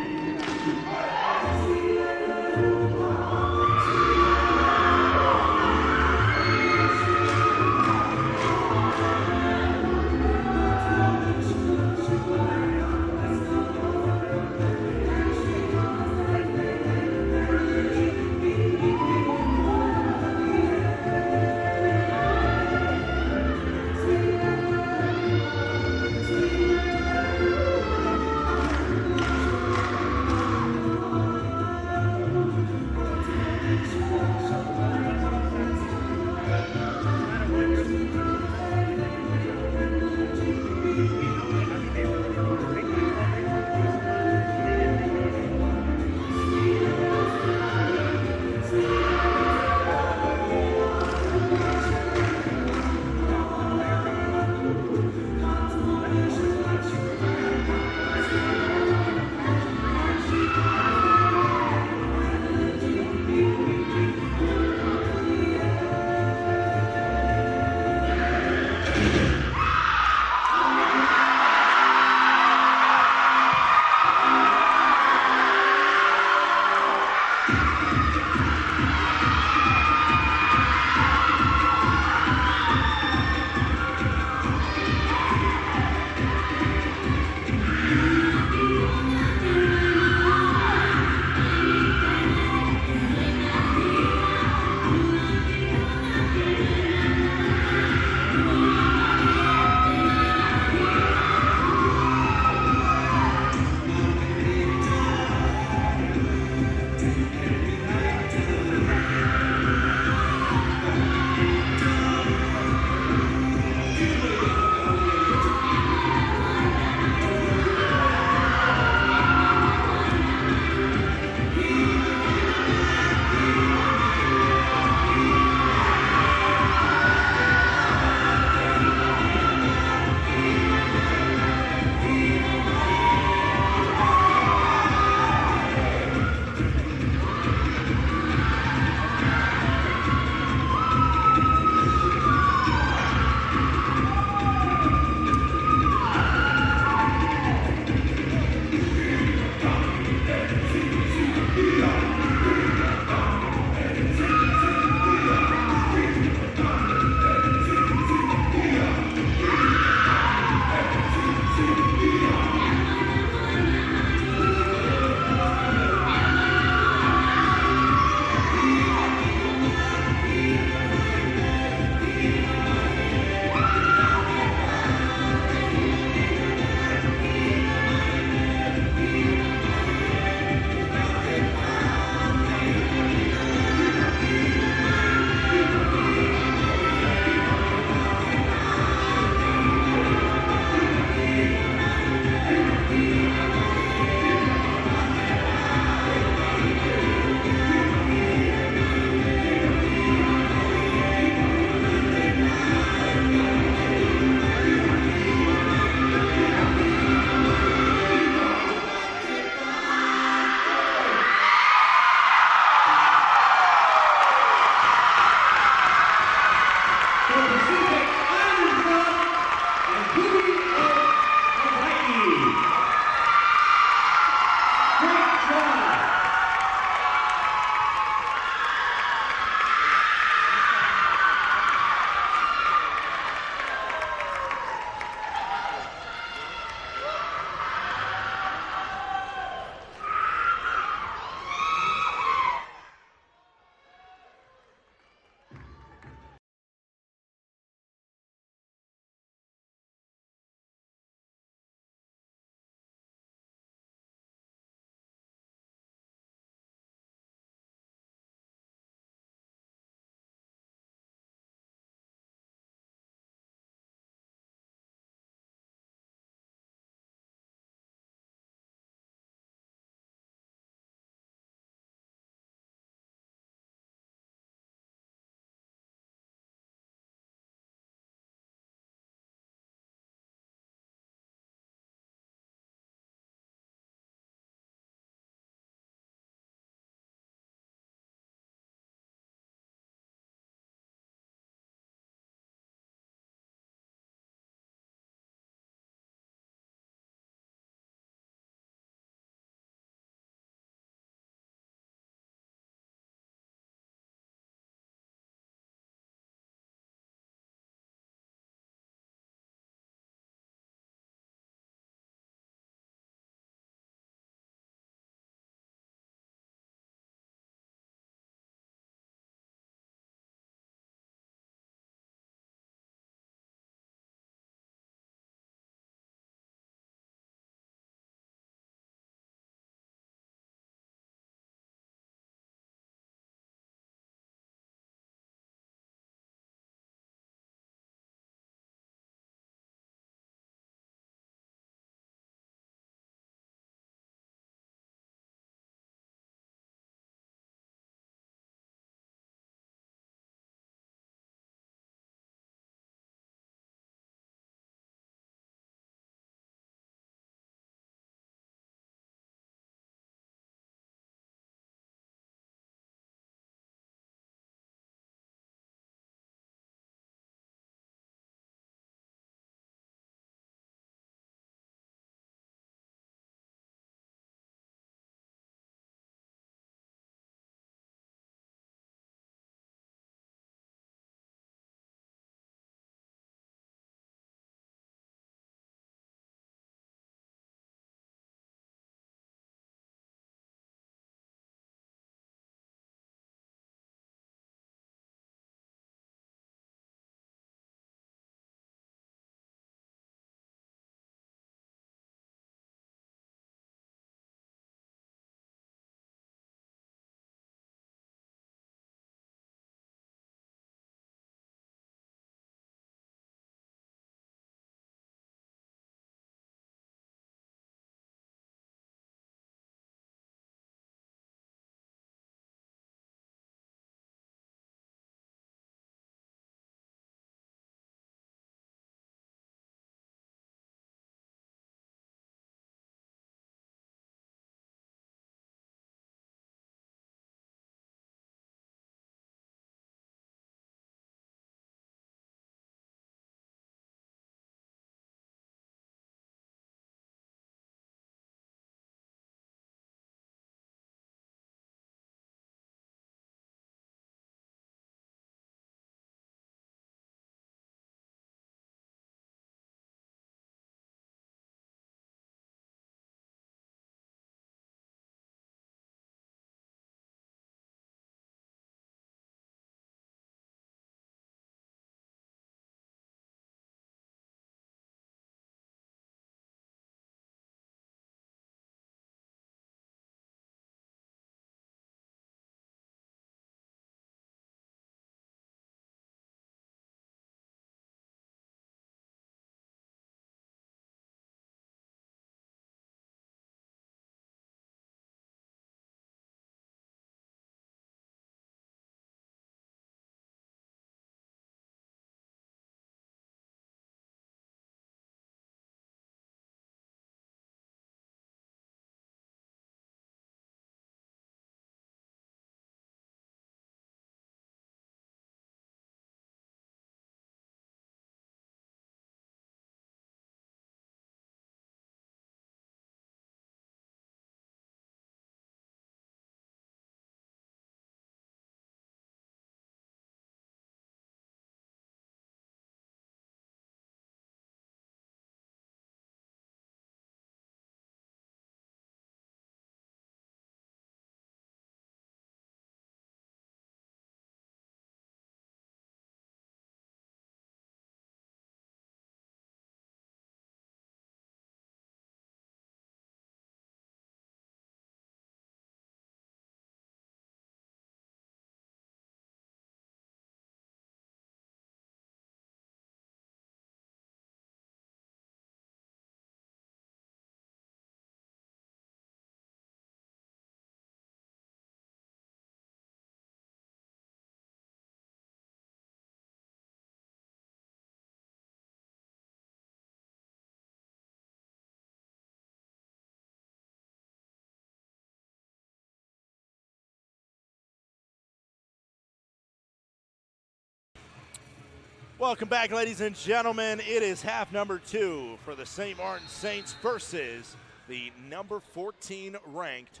Welcome back, ladies and gentlemen. It is half number 2 for the St. Martin Saints versus the number 14 ranked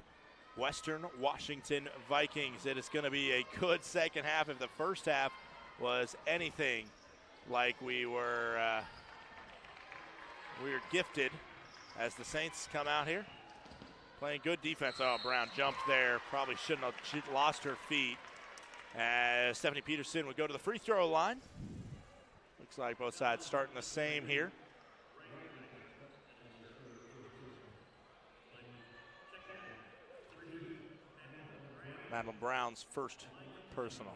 Western Washington Vikings. It is going to be a good second half. If the first half was anything like we were gifted as the Saints come out here playing good defense. Oh, Brown jumped there. Probably shouldn't have. She lost her feet. As Stephanie Peterson would go to the free throw line. Looks like both sides starting the same here. Madeline Brown's first personal.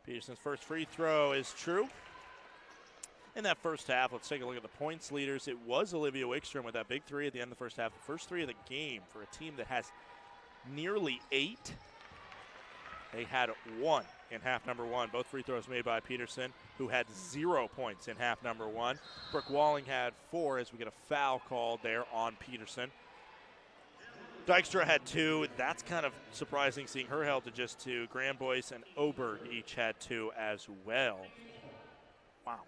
Peterson's first free throw is true. In that first half, let's take a look at the points leaders. It was Olivia Wickstrom with that big three at the end of the first half. The first three of the game for a team that has nearly 8. They had 1 in half number 1. Both free throws made by Peterson, who had 0 points in half number 1. Brooke Walling had 4 as we get a foul called there on Peterson. Dykstra had 2. That's kind of surprising seeing her held to just 2. Graham Boyce and Oberg each had 2 as well. Wow.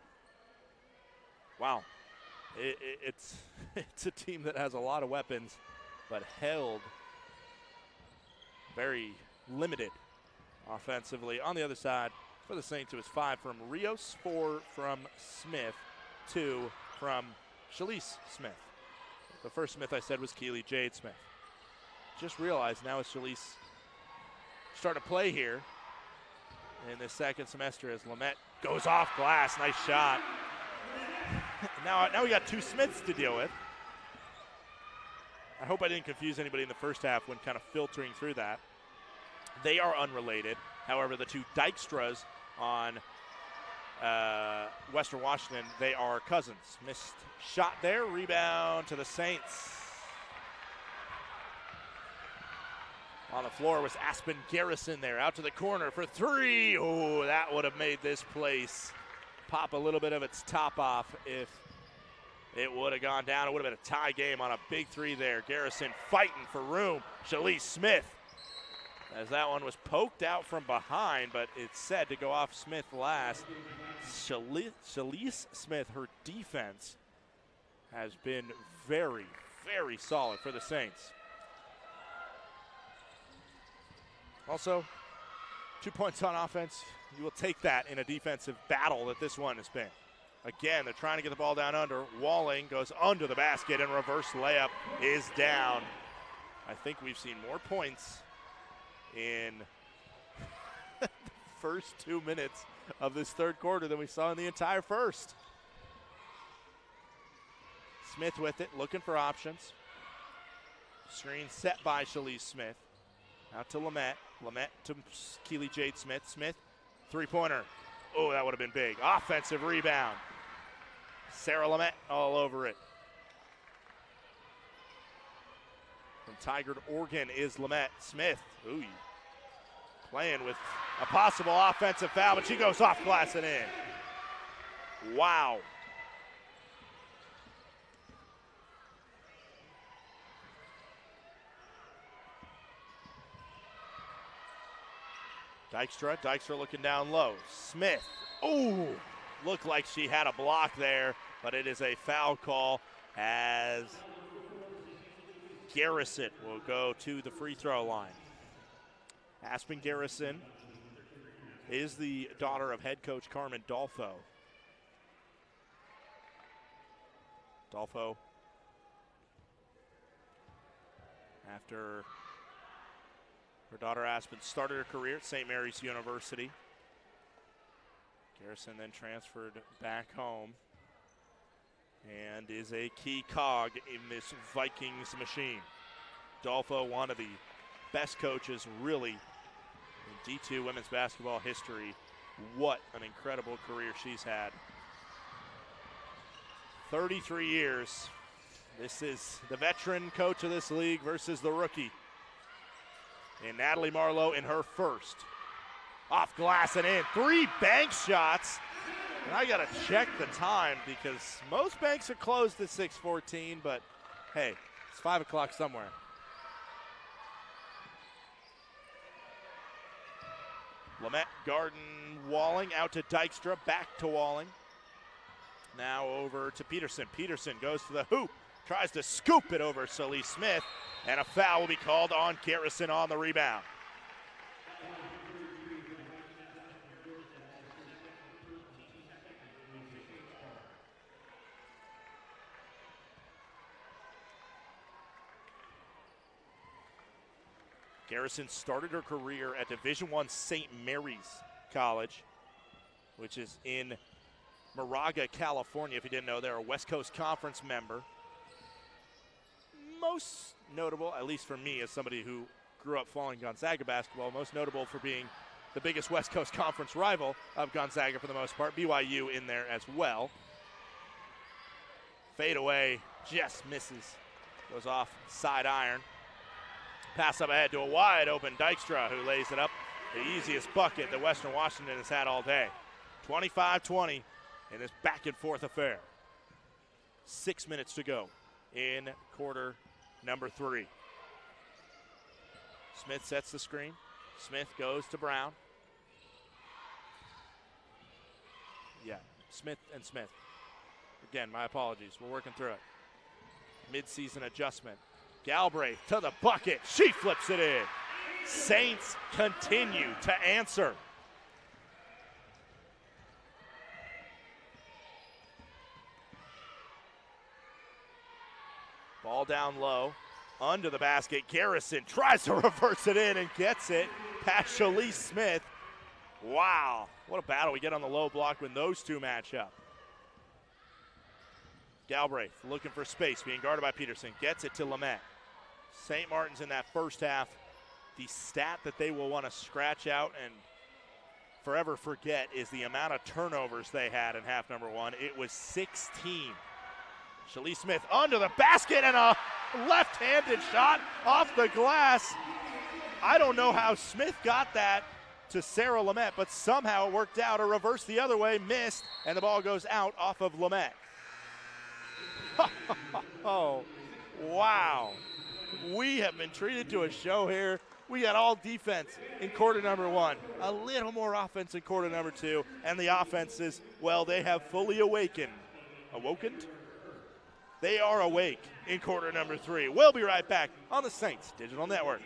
Wow. It's a team that has a lot of weapons, but held very limited offensively. On the other side, for the Saints, it was 5 from Rios, 4 from Smith, 2 from Shalise Smith. The first Smith I said was Keely Jade Smith. Just realized now as Shalise starting to play here in this second semester as Lamette goes off glass. Nice shot. Now we got 2 Smiths to deal with. I hope I didn't confuse anybody in the first half when kind of filtering through that. They are unrelated. However, the 2 Dykstras on Western Washington, they are cousins. Missed shot there. Rebound to the Saints. On the floor was Aspen Garrison there. Out to the corner for 3. Oh, that would have made this place pop a little bit of its top off if it would have gone down. It would have been a tie game on a big 3 there. Garrison fighting for room. Shalise Smith, as that one was poked out from behind, but it's said to go off Smith last. Shalise Smith, her defense has been very, very solid for the Saints. Also, 2 points on offense. You will take that in a defensive battle that this one has been. Again, they're trying to get the ball down under. Walling goes under the basket, and reverse layup is down. I think we've seen more points in the first 2 minutes of this third quarter than we saw in the entire first. Smith with it, looking for options. Screen set by Shalise Smith. Out to Lamette. Lamette to Keely Jade Smith. Smith, three-pointer. Oh, that would have been big. Offensive rebound. Sarah Lamette all over it. From Tigard, Oregon is Lamette. Smith, ooh, playing with a possible offensive foul, but she goes off glass and in. Wow. Dykstra looking down low. Smith, ooh, looked like she had a block there, but it is a foul call as Garrison will go to the free throw line. Aspen Garrison is the daughter of head coach Carmen Dolfo. Dolfo, after her daughter Aspen started her career at St. Mary's University, Garrison then transferred back home and is a key cog in this Vikings machine. Dolfo, one of the best coaches really in D2 women's basketball history. What an incredible career she's had. 33 years. This is the veteran coach of this league versus the rookie. And Natalie Marlowe in her first. Off glass and in. 3 bank shots. And I got to check the time because most banks are closed at 6:14, but hey, it's 5 o'clock somewhere. Lamette, Garden, Walling, out to Dykstra, back to Walling. Now over to Peterson. Peterson goes to the hoop, tries to scoop it over Sully Smith, and a foul will be called on Garrison on the rebound. Garrison started her career at Division I St. Mary's College, which is in Moraga, California. If you didn't know, they're a West Coast Conference member. Most notable, at least for me as somebody who grew up following Gonzaga basketball, most notable for being the biggest West Coast Conference rival of Gonzaga for the most part. BYU in there as well. Fade away, just misses. Goes off side iron. Pass up ahead to a wide open Dykstra, who lays it up. The easiest bucket that Western Washington has had all day. 25-20 in this back and forth affair. 6 minutes to go in quarter number 3. Smith sets the screen. Smith goes to Brown. Yeah, Smith and Smith. Again, my apologies. We're working through it. Mid-season adjustment. Galbraith to the bucket. She flips it in. Saints continue to answer. Ball down low. Under the basket. Garrison tries to reverse it in and gets it past Shalise Smith. Wow. What a battle we get on the low block when those two match up. Galbraith looking for space, being guarded by Peterson. Gets it to Lamette. St. Martin's in that first half. The stat that they will want to scratch out and forever forget is the amount of turnovers they had in half number 1. It was 16. Shalise Smith under the basket and a left-handed shot off the glass. I don't know how Smith got that to Sarah Lamette, but somehow it worked out. A reverse the other way, missed, and the ball goes out off of Lamette. Oh, wow. We have been treated to a show here. We got all defense in quarter number 1. A little more offense in quarter number 2. And the offenses, well, they have fully awakened. Awakened? They are awake in quarter number 3. We'll be right back on the Saints Digital Network.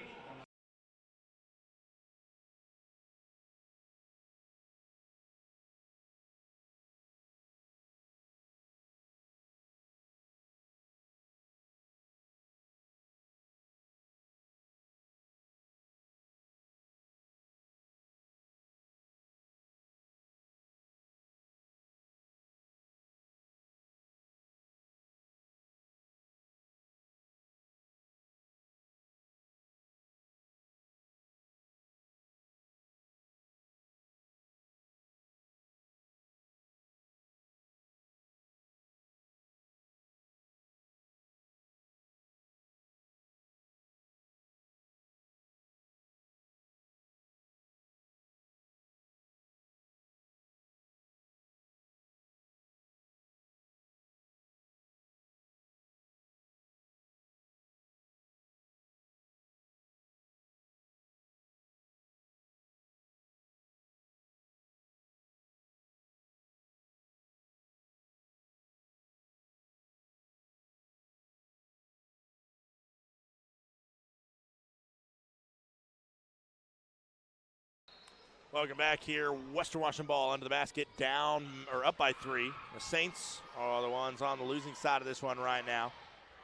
Welcome back here. Western Washington ball under the basket, down or up by 3. The Saints are the ones on the losing side of this one right now.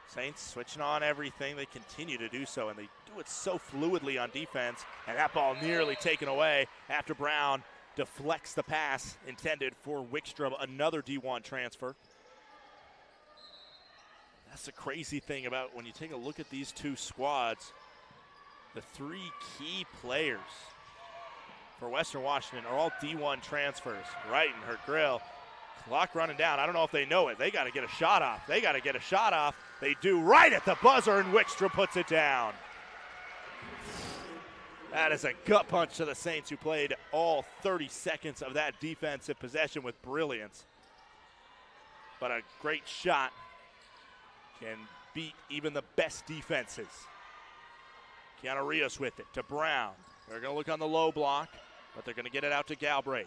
Saints switching on everything. They continue to do so, and they do it so fluidly on defense. And that ball nearly taken away after Brown deflects the pass intended for Wickstrom, another D1 transfer. That's the crazy thing about when you take a look at these two squads. The 3 key players for Western Washington are all D1 transfers. Right in her grill. Clock running down. I don't know if they know it. They got to get a shot off. They got to get a shot off. They do right at the buzzer, and Wickstrom puts it down. That is a gut punch to the Saints, who played all 30 seconds of that defensive possession with brilliance. But a great shot can beat even the best defenses. Kiana Rios with it to Brown. They're going to look on the low block. but they're going to get it out to Galbraith.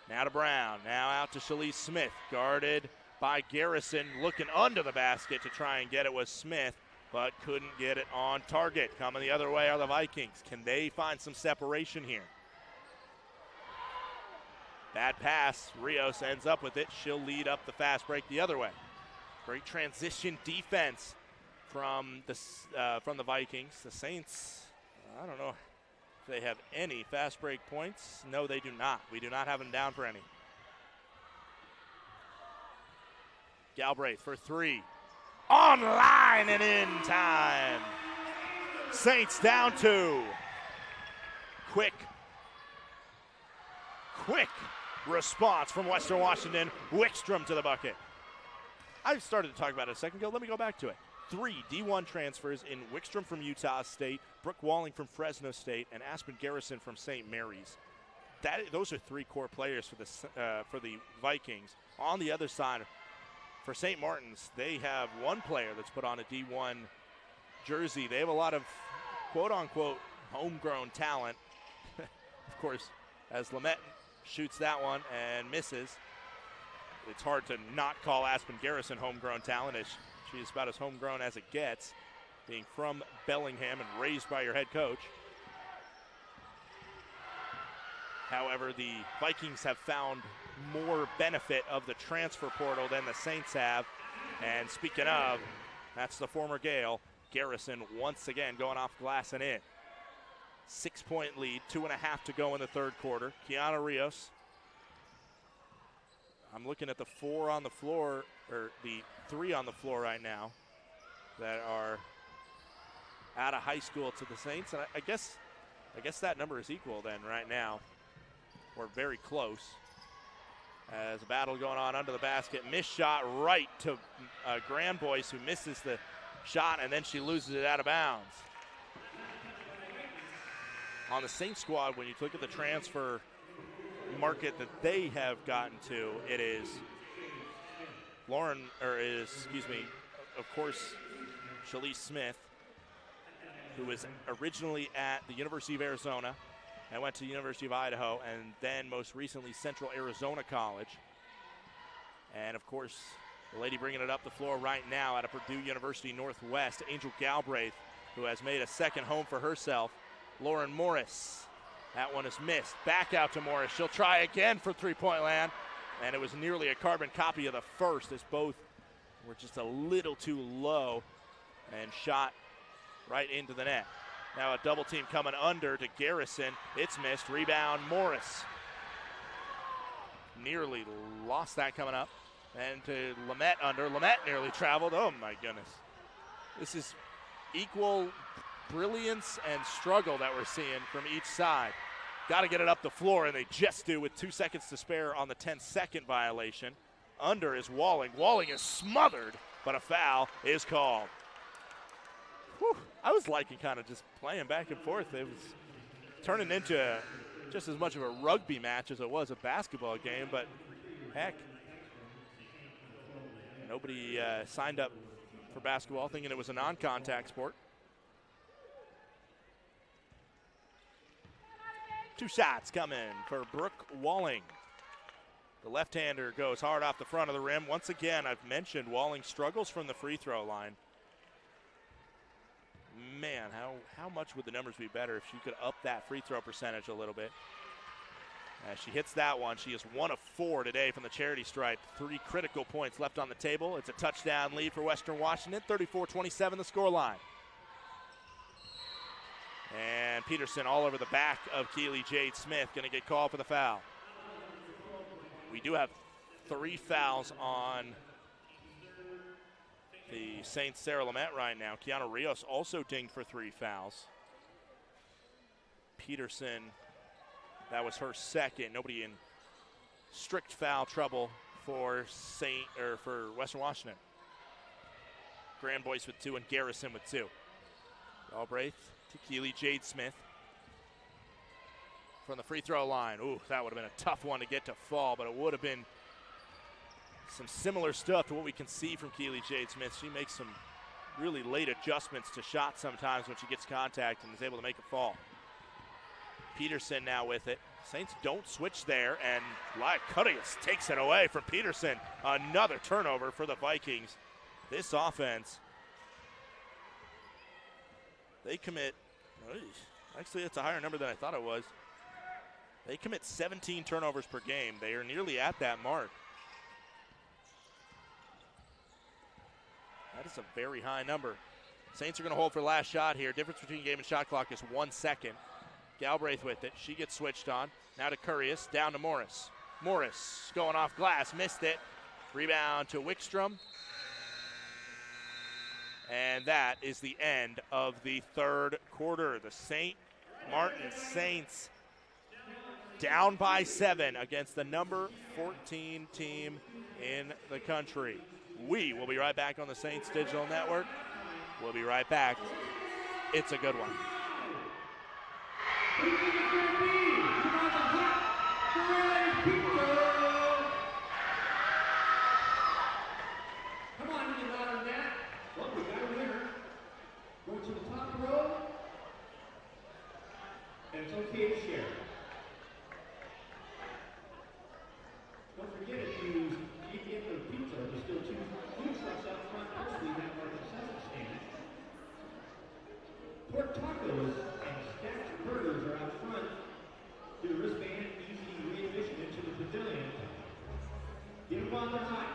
Now to Brown, now out to Shalise Smith, guarded by Garrison, looking under the basket to try and get it was Smith, but couldn't get it on target. Coming the other way are the Vikings. Can they find some separation here? Bad pass, Rios ends up with it. She'll lead up the fast break the other way. Great transition defense from the Vikings. The Saints, I don't know if they have any fast break points. No, they do not. We do not have them down for any. Galbraith for three. Online and in time. Saints down two. Quick response from Western Washington. Wickstrom to the bucket. I started to talk about it a second ago. Let me go back to it. 3 D1 transfers in Wickstrom from Utah State, Brooke Walling from Fresno State, and Aspen Garrison from St. Mary's. Those are 3 core players for the Vikings. On the other side, for St. Martin's, they have 1 player that's put on a D1 jersey. They have a lot of quote-unquote homegrown talent. Of course, as Lamette shoots that one and misses, it's hard to not call Aspen Garrison homegrown talent, as she is about as homegrown as it gets, being from Bellingham and raised by your head coach. However, the Vikings have found more benefit of the transfer portal than the Saints have. And speaking of, that's the former Gale. Garrison once again going off glass and in. 6-point lead, 2.5 to go in the third quarter. Kiana Rios. I'm looking at the 4 on the floor, or the 3 on the floor right now that are out of high school to the Saints. And I guess that number is equal then right now. We're very close. As a battle going on under the basket. Missed shot right to Grand Boyce, who misses the shot, and then she loses it out of bounds. On the Saints squad, when you look at the transfer market that they have gotten to, it is of course, Shalise Smith, who was originally at the University of Arizona and went to the University of Idaho, and then most recently Central Arizona College. And of course, the lady bringing it up the floor right now out of Purdue University Northwest, Angel Galbraith, who has made a second home for herself. Lauren Morris, that one is missed. Back out to Morris. She'll try again for three-point land, and it was nearly a carbon copy of the first, as both were just a little too low and shot right into the net. Now a double team coming under to Garrison. It's missed. Rebound, Morris. Nearly lost that coming up. And to Lamette under. Lamette nearly traveled. Oh, my goodness. This is equal brilliance and struggle that we're seeing from each side. Got to get it up the floor, and they just do with 2 seconds to spare on the 10-second violation. Under is Walling. Walling is smothered, but a foul is called. Whew. I was liking kind of just playing back and forth. It was turning into just as much of a rugby match as it was a basketball game, but heck, nobody signed up for basketball thinking it was a non-contact sport. 2 shots coming for Brooke Walling. The left-hander goes hard off the front of the rim. Once again, I've mentioned Walling struggles from the free throw line. Man, how much would the numbers be better if she could up that free throw percentage a little bit? As she hits that one, she is 1 of 4 today from the charity stripe. 3 critical points left on the table. It's a touchdown lead for Western Washington. 34-27 the scoreline. And Peterson all over the back of Keely Jade Smith, going to get called for the foul. We do have 3 fouls on the Saints' Sarah Lamette right now. Kiana Rios also dinged for 3 fouls. Peterson, that was her second. Nobody in strict foul trouble for Western Washington. Grand Boyce with 2 and Garrison with 2. Galbraith to Keely Jade Smith from the free throw line. Ooh, that would have been a tough one to get to fall, but it would have been some similar stuff to what we can see from Keely Jade Smith. She makes some really late adjustments to shots sometimes when she gets contact and is able to make a fall. Peterson now with it. Saints don't switch there, and Lycurius takes it away from Peterson. Another turnover for the Vikings. This offense, they commit, actually it's a higher number than I thought it was. They commit 17 turnovers per game. They are nearly at that mark. That is a very high number. Saints are going to hold for last shot here. Difference between game and shot clock is 1 second. Galbraith with it. She gets switched on. Now to Curious. Down to Morris. Morris going off glass. Missed it. Rebound to Wickstrom. And that is the end of the third quarter. The St. Martin Saints down by 7 against the number 14 team in the country. We will be right back on the Saints Digital Network. We'll be right back. It's a good one. Come on, you get louder than that. Well, we got a winner. Go to the top row. And it's okay to share. Don't forget, if you get the pizza, there's still 2 food trucks out front. Also, we have our concession stand. Pork tacos and stacked burgers are out front. Do the wristband, easy readmission into the pavilion. Get them while they're hot.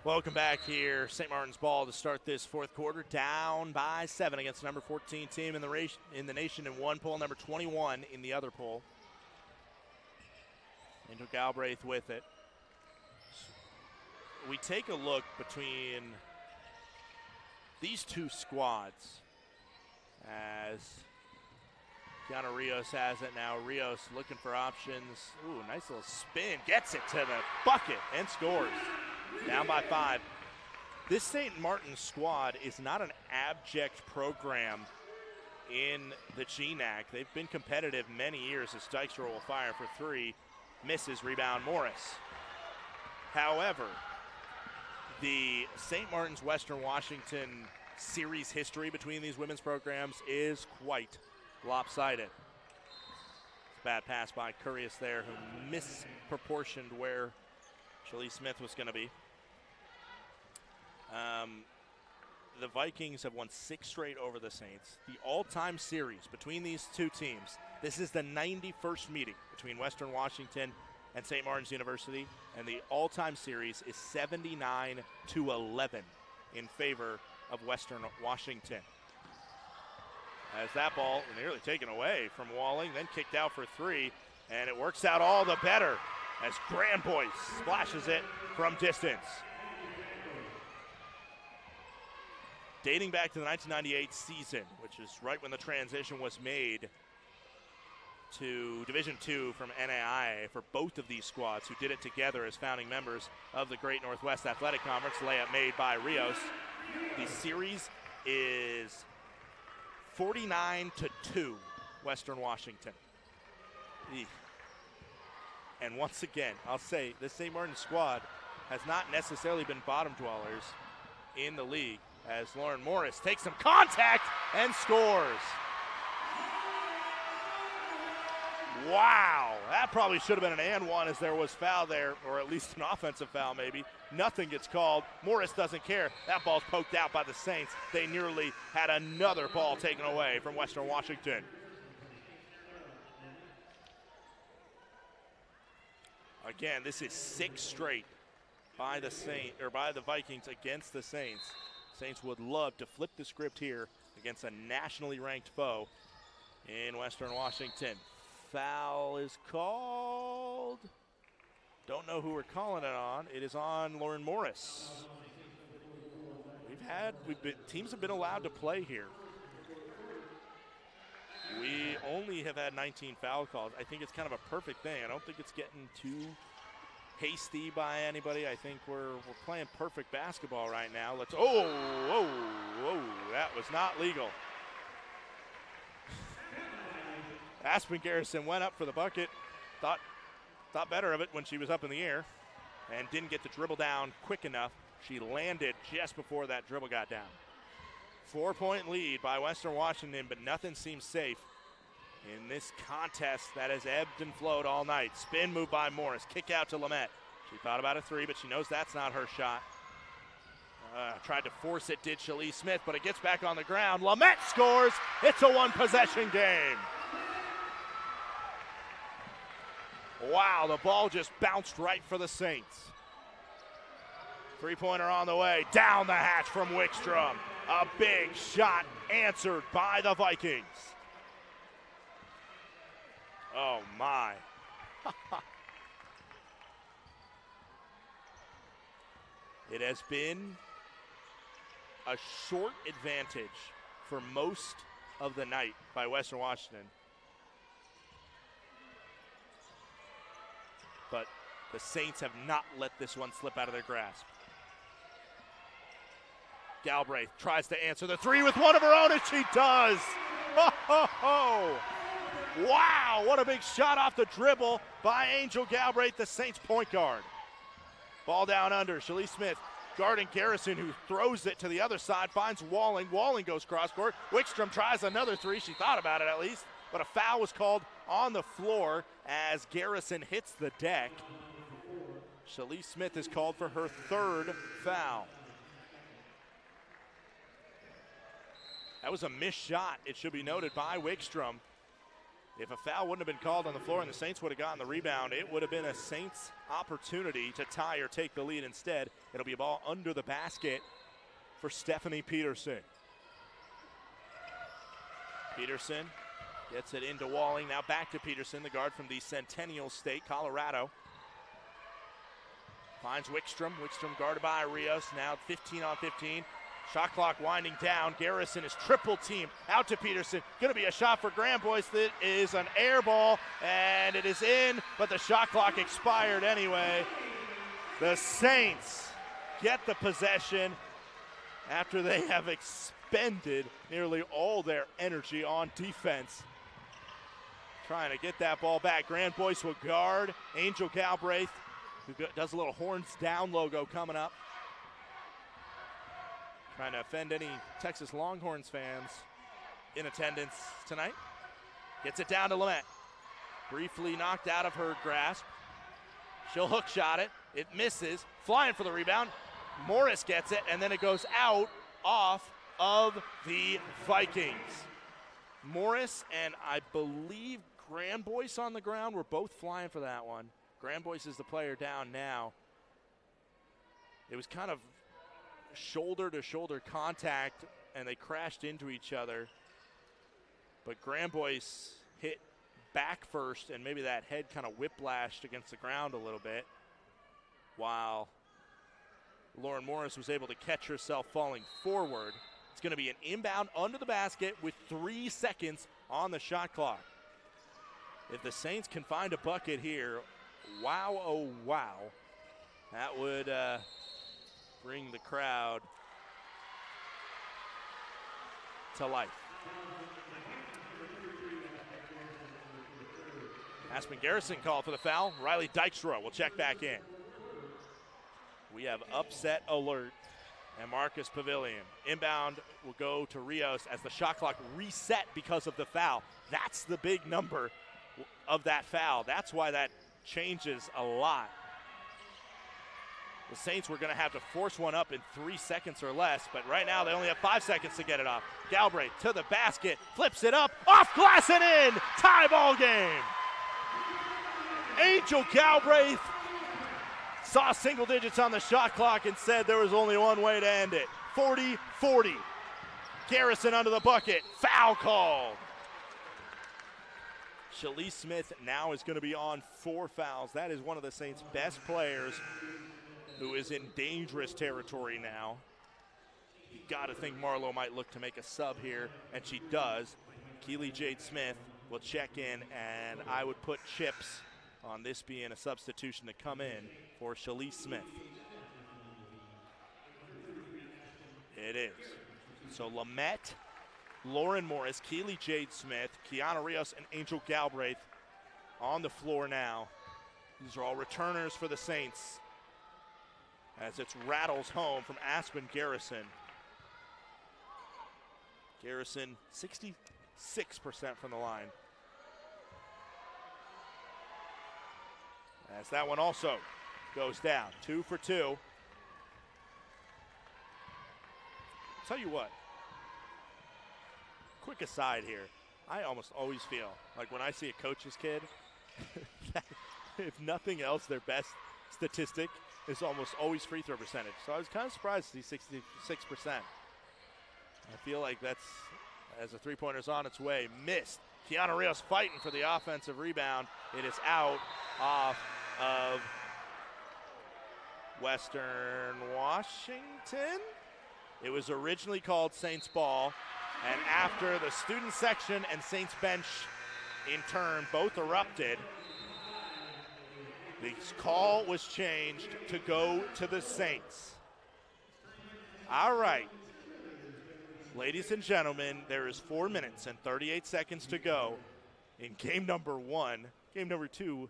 Welcome back here. St. Martin's ball to start this fourth quarter. Down by 7 against the number 14 team in the nation in one poll, number 21 in the other poll. Into Galbraith with it. We take a look between these two squads as Kiana Rios has it now. Rios looking for options. Ooh, nice little spin. Gets it to the bucket and scores. Down by 5. This St. Martin squad is not an abject program in the GNAC. They've been competitive many years as Dykstra will fire for 3. Misses, rebound Morris. However, the St. Martin's Western Washington series history between these women's programs is quite lopsided. Bad pass by Curious there, who misproportioned where Shalise Smith was going to be. The Vikings have won 6 straight over the Saints. The all-time series between these two teams, this is the 91st meeting between Western Washington and St. Martin's University, and the all-time series is 79-11 in favor of Western Washington. As that ball nearly taken away from Walling, then kicked out for 3, and it works out all the better as Grand Boyce splashes it from distance. Dating back to the 1998 season, which is right when the transition was made to Division II from NAIA for both of these squads, who did it together as founding members of the Great Northwest Athletic Conference. Layup made by Rios. The series is 49-2 Western Washington. And once again, I'll say this St. Martin squad has not necessarily been bottom dwellers in the league, as Lauren Morris takes some contact and scores. Wow, that probably should have been an and one, as there was foul there, or at least an offensive foul maybe. Nothing gets called. Morris doesn't care. That ball's poked out by the Saints. They nearly had another ball taken away from Western Washington. Again, this is 6 straight by the Vikings against the Saints. Saints would love to flip the script here against a nationally ranked foe in Western Washington. Foul is called. Don't know who we're calling it on. It is on Lauren Morris. Teams have been allowed to play here. We only have had 19 foul calls. I think it's kind of a perfect thing. I don't think it's getting too hasty by anybody. I think we're playing perfect basketball right now. Whoa, that was not legal. Aspen Garrison went up for the bucket, thought better of it when she was up in the air, and didn't get the dribble down quick enough. She landed just before that dribble got down. 4-point lead by Western Washington, but nothing seems safe in this contest that has ebbed and flowed all night. Spin move by Morris, kick out to Lamette. She thought about a 3, but she knows that's not her shot. Tried to force it, did Shalise Smith, but it gets back on the ground. Lamette scores. It's a 1-possession game. Wow, the ball just bounced right for the Saints. 3-pointer on the way, down the hatch from Wickstrom. A big shot answered by the Vikings. Oh my. It has been a short advantage for most of the night by Western Washington. But the Saints have not let this one slip out of their grasp. Galbraith tries to answer the 3 with one of her own, and she does. Ho, ho, ho. Wow, what a big shot off the dribble by Angel Galbraith, the Saints point guard. Ball down under, Shalise Smith guarding Garrison, who throws it to the other side, finds Walling. Walling goes cross court. Wickstrom tries another 3. She thought about it at least, but a foul was called on the floor as Garrison hits the deck. Shalise Smith is called for her 3rd foul. That was a missed shot, it should be noted, by Wickstrom. If a foul wouldn't have been called on the floor and the Saints would have gotten the rebound, it would have been a Saints opportunity to tie or take the lead. Instead, it'll be a ball under the basket for Stephanie Peterson. Peterson gets it into Walling, now back to Peterson, the guard from the Centennial State, Colorado. Finds Wickstrom, Wickstrom guarded by Rios, now 15 on 15. Shot clock winding down. Garrison is triple teamed. Out to Peterson. Going to be a shot for Grand Boyce. That is an air ball, and it is in, but the shot clock expired anyway. The Saints get the possession after they have expended nearly all their energy on defense. Trying to get that ball back. Grand Boyce will guard Angel Galbraith, who does a little horns down logo coming up. Trying to offend any Texas Longhorns fans in attendance tonight. Gets it down to Lamette. Briefly knocked out of her grasp. She'll hook shot it. It misses. Flying for the rebound. Morris gets it, and then it goes out off of the Vikings. Morris and I believe Grand Boyce on the ground were both flying for that one. Grand Boyce is the player down now. It was kind of shoulder-to-shoulder contact, and they crashed into each other. But Grand Boyce hit back first, and maybe that head kind of whiplashed against the ground a little bit, while Lauren Morris was able to catch herself falling forward. It's going to be an inbound under the basket with 3 seconds on the shot clock. If the Saints can find a bucket here, wow, oh wow, that would bring the crowd to life. Aspen Garrison called for the foul. Riley Dykstra will check back in. We have upset alert and Marcus Pavilion. Inbound will go to Rios as the shot clock reset because of the foul. That's the big number of that foul. That's why that changes a lot. The Saints were going to have to force one up in 3 seconds or less, but right now they only have 5 seconds to get it off. Galbraith to the basket, flips it up, off glass and in. Tie ball game. Angel Galbraith saw single digits on the shot clock and said there was only one way to end it. 40-40. Garrison under the bucket. Foul called. Shalise Smith now is going to be on 4 fouls. That is one of the Saints' best players who is in dangerous territory now. You got to think Marlowe might look to make a sub here, and she does. Keely Jade Smith will check in, and I would put Chips on this being a substitution to come in for Shalise Smith. It is. So Lamette, Lauren Morris, Keely Jade Smith, Kiana Rios, and Angel Galbraith on the floor now. These are all returners for the Saints as it's rattles home from Aspen Garrison. Garrison 66% from the line. As that one also goes down, 2 for 2. Tell you what, quick aside here, I almost always feel like when I see a coach's kid, if nothing else, their best statistic is almost always free throw percentage. So I was kind of surprised to see 66%. I feel like that's, as the three-pointer's on its way, missed. Kiana Rios fighting for the offensive rebound. It is out off of Western Washington. It was originally called Saints ball, and after the student section and Saints bench in turn both erupted, the call was changed to go to the Saints. All right. Ladies and gentlemen, there is 4 minutes and 38 seconds to go in game number 1. Game number 2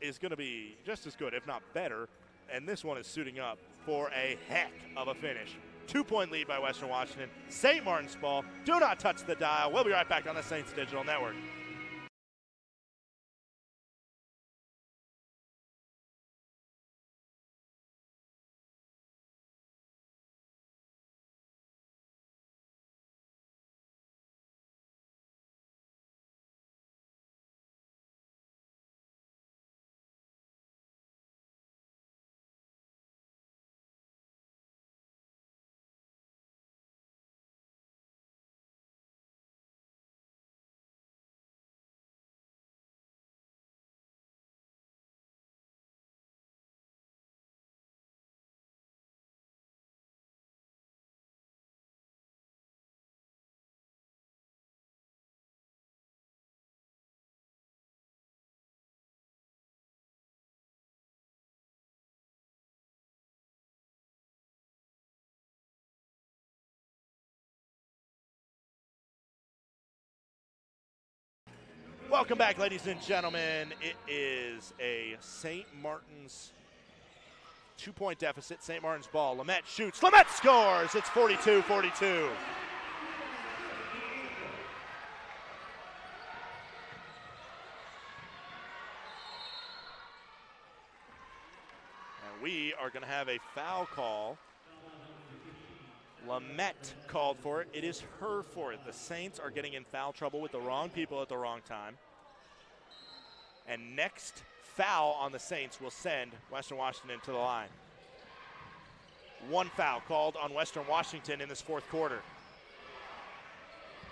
is going to be just as good, if not better, and this one is suiting up for a heck of a finish. 2-point lead by Western Washington. St. Martin's ball. Do not touch the dial. We'll be right back on the Saints Digital Network. Welcome back, ladies and gentlemen. It is a St. Martin's 2-point deficit. St. Martin's ball. Lamette shoots. Lamette scores. It's 42-42. And we are going to have a foul call. Lamette called for it. It is her for it. The Saints are getting in foul trouble with the wrong people at the wrong time. And next foul on the Saints will send Western Washington to the line. 1 foul called on Western Washington in this 4th quarter.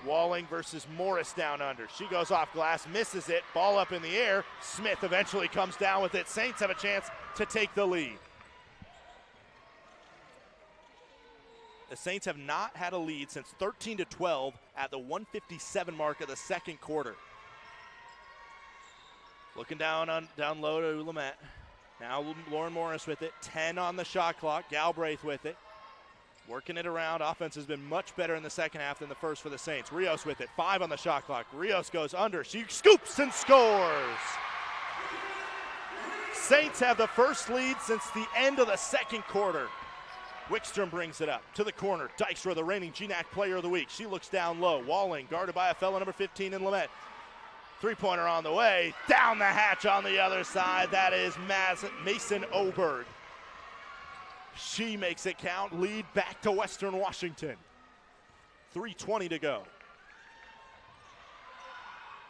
Walling versus Morris down under. She goes off glass, misses it, ball up in the air. Smith eventually comes down with it. Saints have a chance to take the lead. The Saints have not had a lead since 13-12 at the 1:57 mark of the 2nd quarter. Looking down low to Lamette. Now Lauren Morris with it. 10 on the shot clock. Galbraith with it. Working it around. Offense has been much better in the second half than the first for the Saints. Rios with it. 5 on the shot clock. Rios goes under. She scoops and scores. Saints have the first lead since the end of the 2nd quarter. Wickstrom brings it up to the corner. Dykstra, the reigning GNAC player of the week. She looks down low. Walling, guarded by a fellow number 15 in Lamette. 3-pointer on the way. Down the hatch on the other side. That is Mason Oberg. She makes it count. Lead back to Western Washington. 3:20 to go.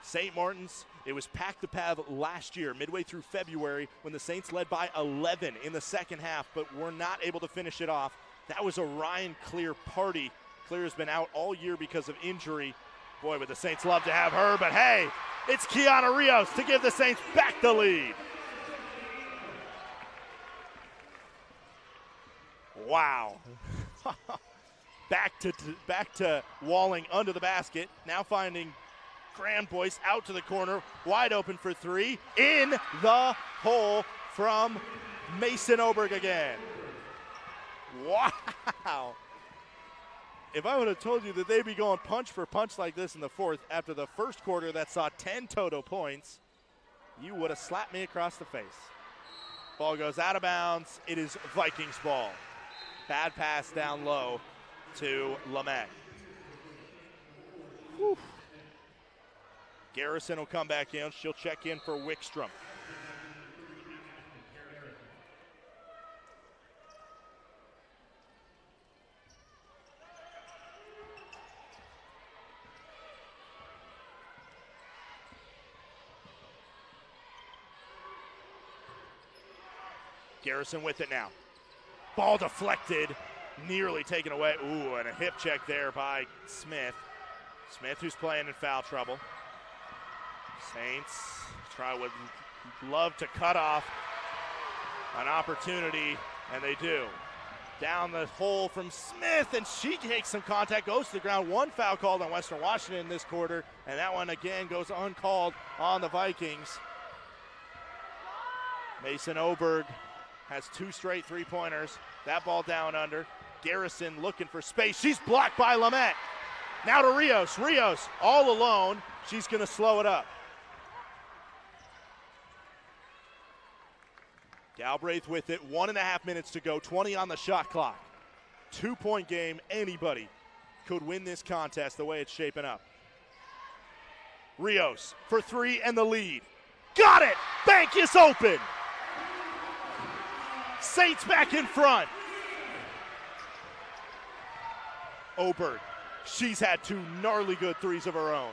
St. Martin's It was packed to Pav last year, midway through February, when the Saints led by 11 in the second half, but were not able to finish it off. That was a Ryan Clear party. Clear has been out all year because of injury. Boy, would the Saints love to have her, but hey, it's Kiana Rios to give the Saints back the lead. Wow. Back to Walling under the basket. Now finding Grand Boyce out to the corner, wide open for three. In the hole from Mason Oberg again. Wow. If I would have told you that they'd be going punch for punch like this in the fourth after the first quarter that saw 10 total points, you would have slapped me across the face. Ball goes out of bounds. It is Vikings ball. Bad pass down low to Lamette. Whew. Garrison will come back in. She'll check in for Wickstrom. Garrison with it now. Ball deflected, nearly taken away. Ooh, and a hip check there by Smith. Smith, who's playing in foul trouble. Saints would love to cut off an opportunity, and they do. Down the hole from Smith, and she takes some contact, goes to the ground. One foul called on Western Washington this quarter, and that one again goes uncalled on the Vikings. Mason Oberg has 2 straight three-pointers. That ball down under. Garrison looking for space. She's blocked by Lamette. Now to Rios. Rios all alone. She's going to slow it up. Galbraith with it. 1.5 minutes to go. 20 on the shot clock. 2-point game. Anybody could win this contest the way it's shaping up. Rios for 3 and the lead. Got it! Bank is open! Saints back in front. Oberg, she's had 2 gnarly good threes of her own.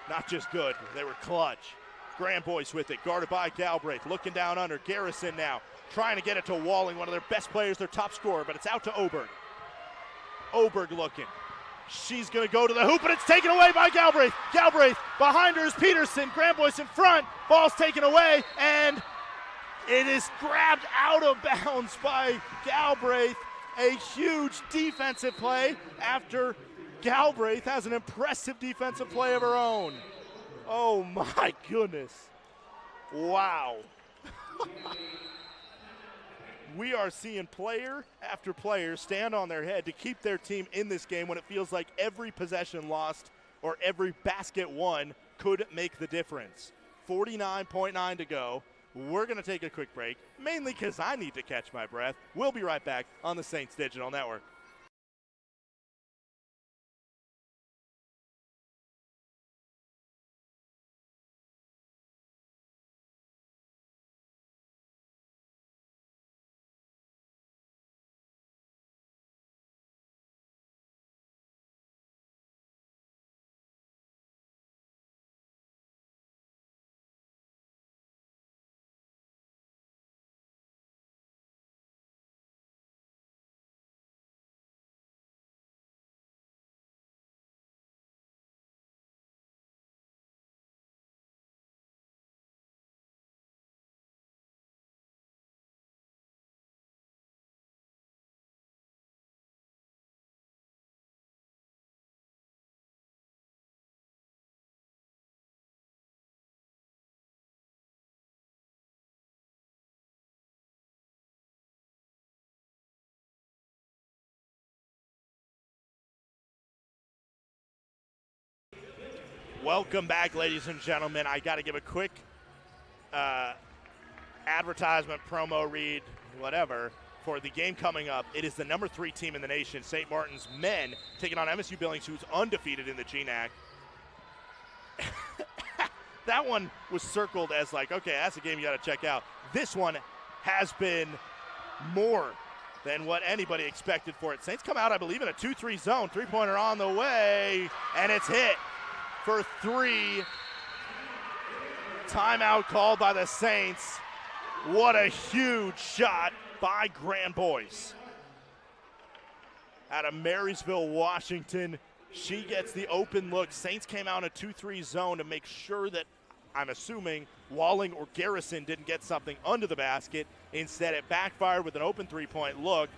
Not just good, they were clutch. Grand Boyce with it, guarded by Galbraith, looking down under. Garrison now, trying to get it to Walling, one of their best players, their top scorer, but it's out to Oberg. Oberg looking. She's going to go to the hoop, and it's taken away by Galbraith. Galbraith, behind her is Peterson. Grand Boyce in front, ball's taken away, and it is grabbed out of bounds by Galbraith. A huge defensive play after Galbraith has an impressive defensive play of her own. Oh my goodness. Wow. We are seeing player after player stand on their head to keep their team in this game when it feels like every possession lost or every basket won could make the difference. 49.9 to go. We're going to take a quick break, mainly because I need to catch my breath. We'll be right back on the Saints Digital Network. Welcome back, ladies and gentlemen. I got to give a quick advertisement, promo read, whatever, for the game coming up. It is the number 3 team in the nation, St. Martin's men, taking on MSU Billings, who's undefeated in the GNAC. That one was circled as like, okay, that's a game you got to check out. This one has been more than what anybody expected for it. Saints come out, I believe, in a 2-3 zone. Three-pointer on the way, and it's hit for 3 Timeout called by the Saints. What a huge shot by Grand Boyce. Out of Marysville, Washington, she gets the open look. Saints came out in a 2-3 zone to make sure that, I'm assuming, Walling or Garrison didn't get something under the basket. Instead, it backfired with an open three-point look,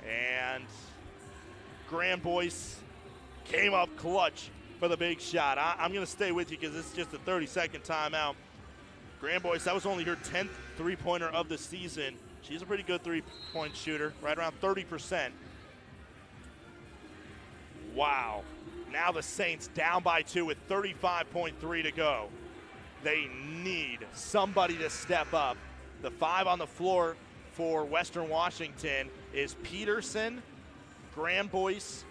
and Grand Boyce came up clutch for the big shot. I'm going to stay with you because this is just a 30-second timeout. Grand Boyce, that was only her 10th three-pointer of the season. She's a pretty good three-point shooter, right around 30%. Wow. Now the Saints down by 2 with 35.3 to go. They need somebody to step up. The 5 on the floor for Western Washington is Peterson, Grand Boyce,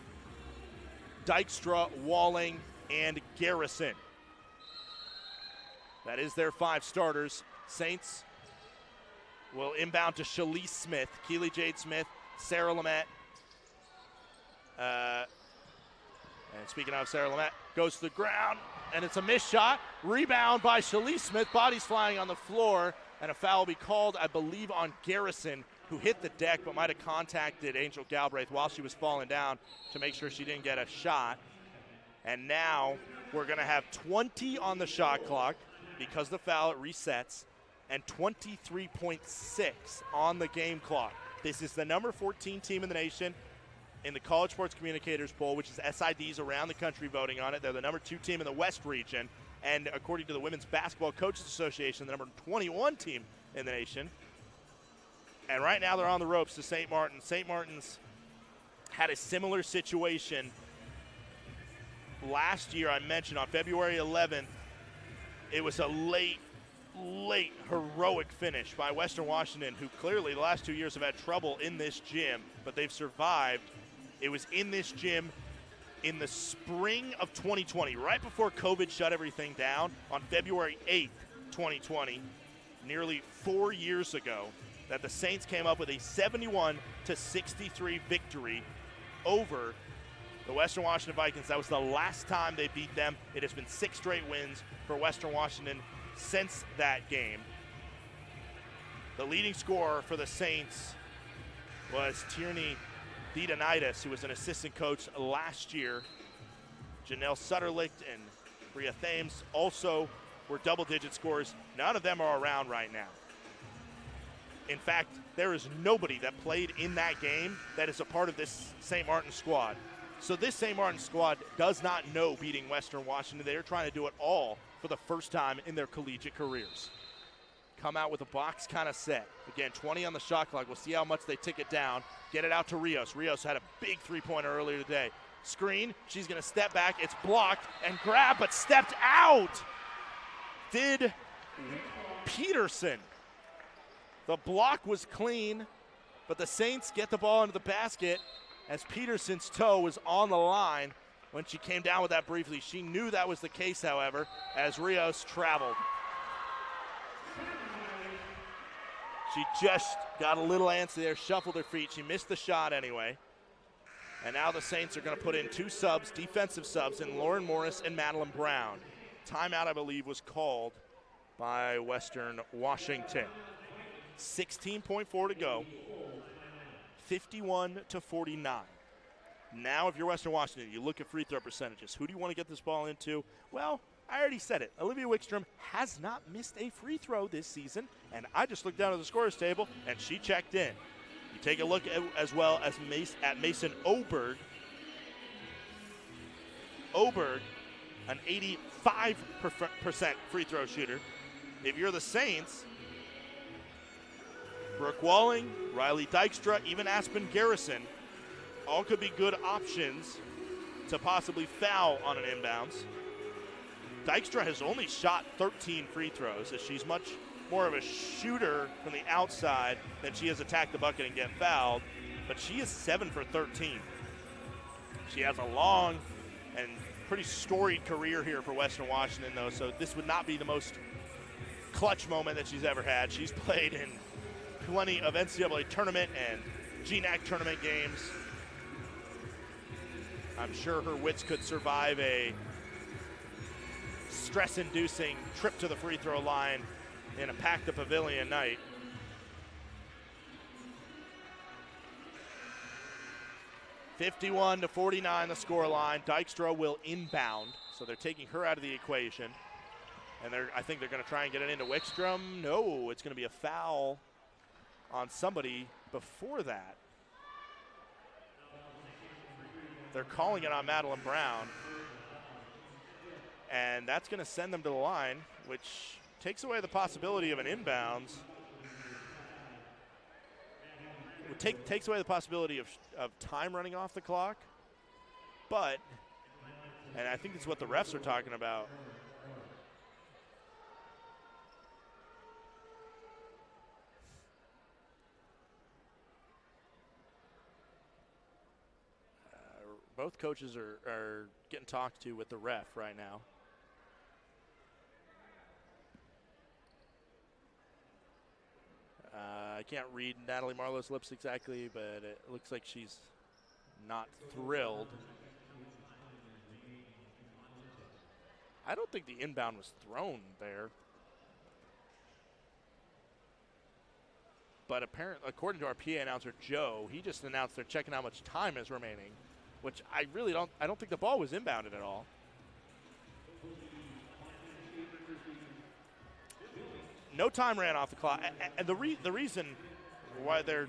Dykstra, Walling, and Garrison. That is their 5 starters. Saints will inbound to Shalise Smith, Keely Jade Smith, Sarah Lamette. And speaking of Sarah Lamette, goes to the ground, and it's a missed shot. Rebound by Shalise Smith. Bodies flying on the floor, and a foul will be called, I believe, on Garrison, who hit the deck but might have contacted Angel Galbraith while she was falling down to make sure she didn't get a shot. And now we're going to have 20 on the shot clock because the foul resets, and 23.6 on the game clock. This is the number 14 team in the nation in the College Sports Communicators Poll, which is SIDs around the country voting on it. They're the number 2 team in the West region, and according to the Women's Basketball Coaches Association, the number 21 team in the nation. And right now they're on the ropes to St. Martin. St. Martin's had a similar situation last year. I mentioned on February 11th, it was a late heroic finish by Western Washington, who clearly the last 2 years have had trouble in this gym, but they've survived. It was in this gym in the spring of 2020, right before COVID shut everything down, on February 8th, 2020, nearly 4 years ago, that the Saints came up with a 71-63 victory over the Western Washington Vikings. That was the last time they beat them. It has been 6 straight wins for Western Washington since that game. The leading scorer for the Saints was Tierney Didonitis, who was an assistant coach last year. Janelle Sutterlicht and Bria Thames also were double-digit scorers. None of them are around right now. In fact, there is nobody that played in that game that is a part of this St. Martin squad. So this St. Martin squad does not know beating Western Washington. They are trying to do it all for the first time in their collegiate careers. Come out with a box kind of set. Again, 20 on the shot clock. We'll see how much they tick it down. Get it out to Rios. Rios had a big three-pointer earlier today. Screen. She's going to step back. It's blocked and grabbed, but stepped out. Did Peterson. The block was clean, but the Saints get the ball into the basket as Peterson's toe was on the line when she came down with that briefly. She knew that was the case, however, as Rios traveled. She just got a little antsy there, shuffled her feet. She missed the shot anyway. And now the Saints are going to put in 2 subs, defensive subs, in Lauren Morris and Madeline Brown. Timeout, I believe, was called by Western Washington. 16.4 to go. 51-49. Now, if you're Western Washington, you look at free throw percentages. Who do you want to get this ball into? Well, I already said it. Olivia Wickstrom has not missed a free throw this season, and I just looked down at the scorer's table, and she checked in. You take a look as well as at Mason Oberg. Oberg, an 85% free throw shooter. If you're the Saints, Brooke Walling, Riley Dykstra, even Aspen Garrison, all could be good options to possibly foul on an inbounds. Dykstra has only shot 13 free throws, as she's much more of a shooter from the outside than she has attacked the bucket and get fouled, but she is 7 for 13. She has a long and pretty storied career here for Western Washington, though, so this would not be the most clutch moment that she's ever had. She's played in plenty of NCAA tournament and GNAC tournament games. I'm sure her wits could survive a stress-inducing trip to the free throw line in a packed pavilion night. (51-49) the score line. Dykstra will inbound, so they're taking her out of the equation. And I think they're going to try and get it into Wickstrom. No, it's going to be a foul on somebody before that. They're calling it on Madeline Brown. And that's going to send them to the line, which takes away the possibility of an inbounds. It takes away the possibility of time running off the clock. But, and I think it's what the refs are talking about, both coaches are getting talked to with the ref right now. I can't read Natalie Marlowe's lips exactly, but it looks like she's not thrilled. I don't think the inbound was thrown there. But apparently, according to our PA announcer, Joe, he just announced they're checking how much time is remaining, which I don't think the ball was inbounded at all. No time ran off the clock. And the reason why they're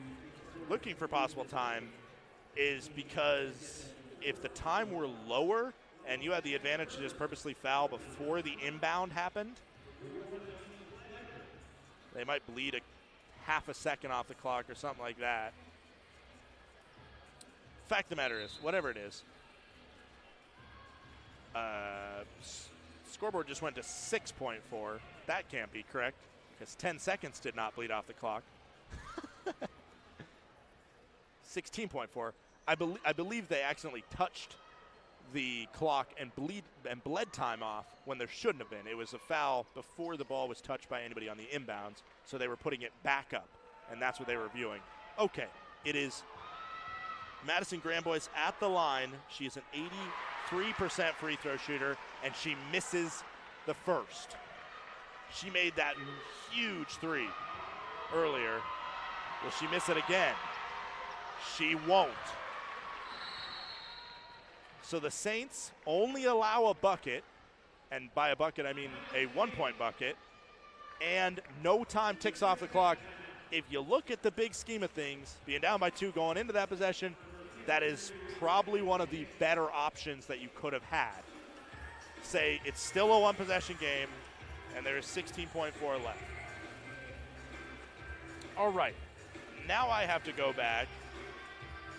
looking for possible time is because if the time were lower and you had the advantage to just purposely foul before the inbound happened, they might bleed a half a second off the clock or something like that. Fact of the matter is, whatever it is, scoreboard just went to 6.4. That can't be correct because 10 seconds did not bleed off the clock. 16.4. I believe they accidentally touched the clock and bled time off when there shouldn't have been. It was a foul before the ball was touched by anybody on the inbounds, so they were putting it back up, and that's what they were viewing. Okay, it is Madison Grambois at the line. She is an 83% free throw shooter, and she misses the first. She made that huge three earlier. Will she miss it again? She won't. So the Saints only allow a bucket, and by a bucket I mean a 1-point bucket, and no time ticks off the clock. If you look at the big scheme of things, being down by 2 going into that possession, that is probably one of the better options that you could have had. Say it's still a 1-possession game, and there is 16.4 left. All right, now I have to go back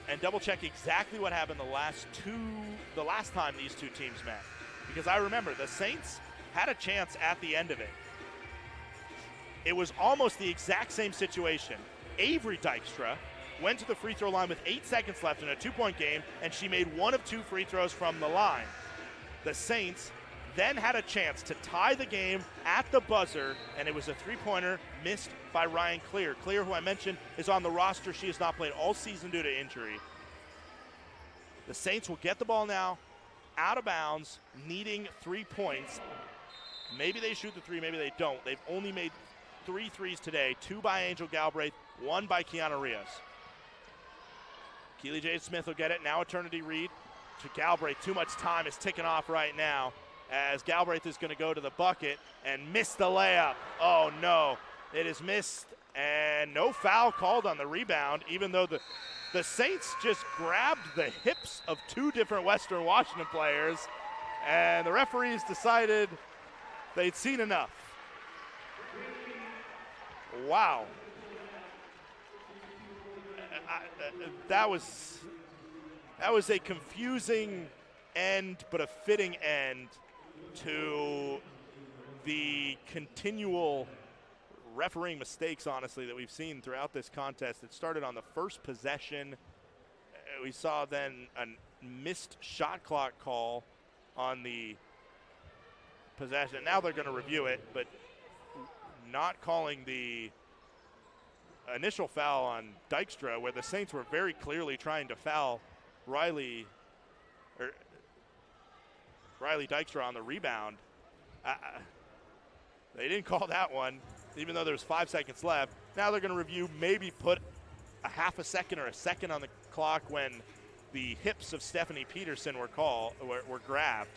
and double check exactly what happened the last time these two teams met. Because I remember the Saints had a chance at the end of it. It was almost the exact same situation. Avery Dykstra went to the free throw line with 8 seconds left in a 2-point game, and she made 1 of 2 free throws from the line. The Saints then had a chance to tie the game at the buzzer, and it was a 3-pointer missed by Ryan Clear. Clear, who I mentioned, is on the roster. She has not played all season due to injury. The Saints will get the ball now, out of bounds, needing 3 points. Maybe they shoot the 3, maybe they don't. They've only made 3 threes today, 2 by Angel Galbraith, 1 by Kiana Rios. Keely Jade Smith will get it. Now Eternity Reed to Galbraith. Too much time is ticking off right now as Galbraith is going to go to the bucket and miss the layup. Oh, no. It is missed, and no foul called on the rebound, even though the Saints just grabbed the hips of 2 different Western Washington players, and the referees decided they'd seen enough. Wow. That was a confusing end, but a fitting end to the continual refereeing mistakes, honestly, that we've seen throughout this contest. It started on the first possession. We saw then a missed shot clock call on the possession. Now they're going to review it, but not calling the initial foul on Dykstra, where the Saints were very clearly trying to foul Riley Dykstra on the rebound. They didn't call that one, even though there's 5 seconds left. Now they're going to review, maybe put a half a second or a second on the clock when the hips of Stephanie Peterson were grabbed.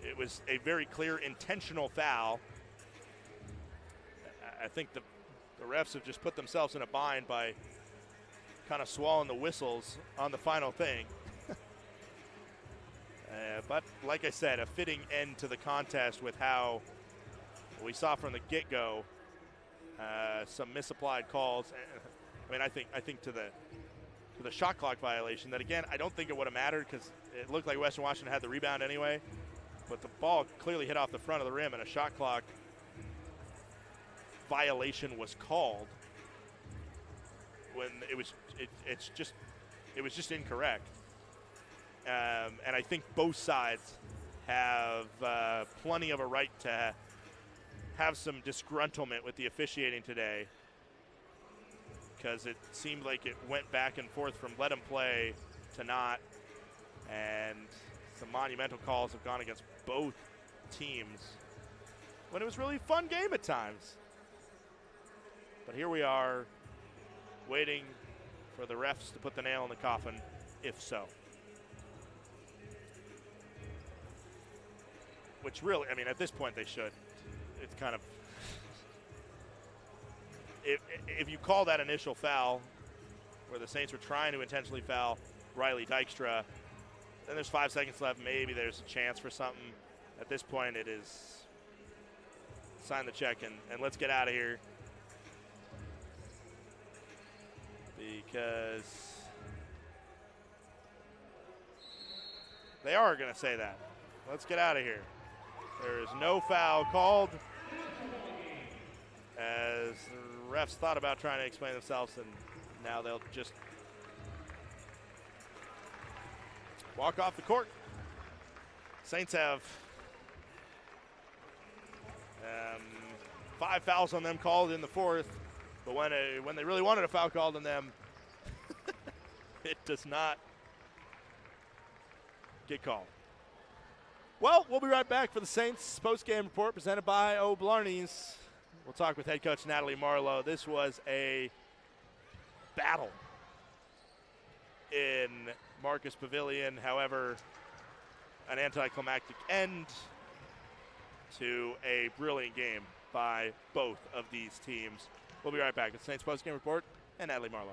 It was a very clear intentional foul. I think the refs have just put themselves in a bind by kind of swallowing the whistles on the final thing. But like I said, a fitting end to the contest with how we saw from the get-go some misapplied calls. I mean, I think to the shot clock violation that, again, I don't think it would have mattered because it looked like Western Washington had the rebound anyway. But the ball clearly hit off the front of the rim, and a shot clock violation was called when it was just incorrect. And I think both sides have plenty of a right to have some disgruntlement with the officiating today, because it seemed like it went back and forth from let him play to not, and some monumental calls have gone against both teams when it was really a fun game at times. But here we are waiting for the refs to put the nail in the coffin, if so. Which really, I mean, at this point they should. It's kind of, if you call that initial foul where the Saints were trying to intentionally foul Riley Dykstra, then there's 5 seconds left. Maybe there's a chance for something. At this point, it is sign the check and let's get out of here, because they are going to say that. Let's get out of here. There is no foul called, as the refs thought about trying to explain themselves, and now they'll just walk off the court. Saints have 5 fouls on them called in the fourth, but when they really wanted a foul called on them, it does not get called. Well, we'll be right back for the Saints post-game report presented by O'Blarney's. We'll talk with head coach Natalie Marlowe. This was a battle in Marcus Pavilion. However, an anticlimactic end to a brilliant game by both of these teams. We'll be right back with the Saints post-game report and Natalie Marlowe.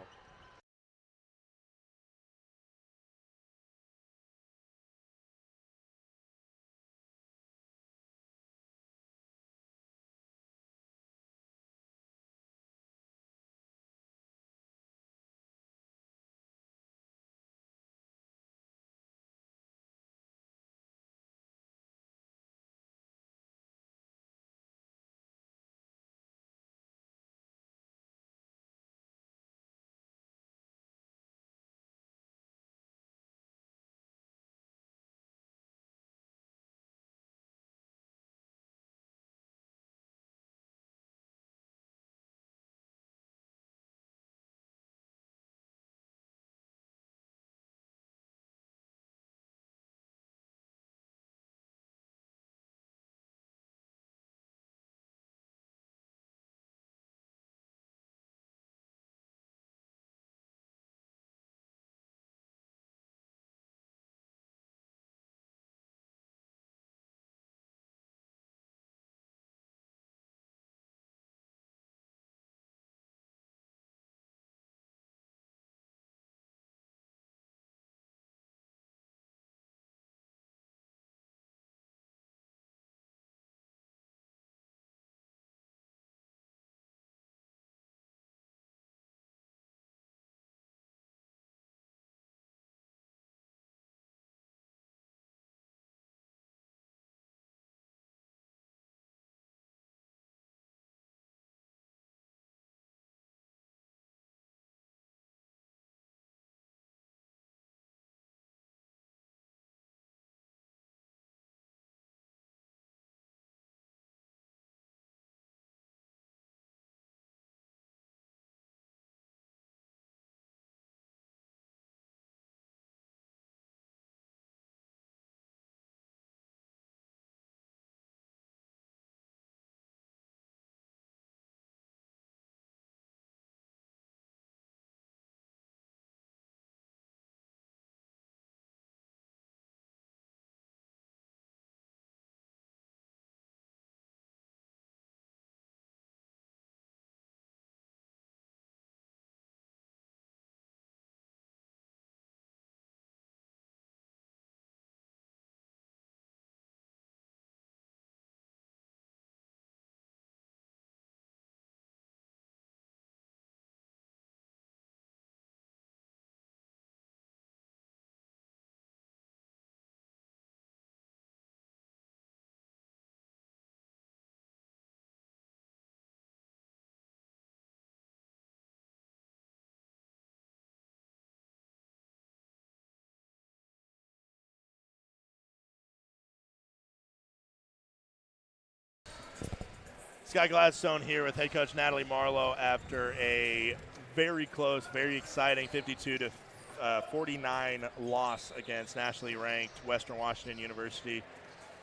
Scott Gladstone here with head coach Natalie Marlowe after a very close, very exciting 52-49 loss against nationally ranked Western Washington University.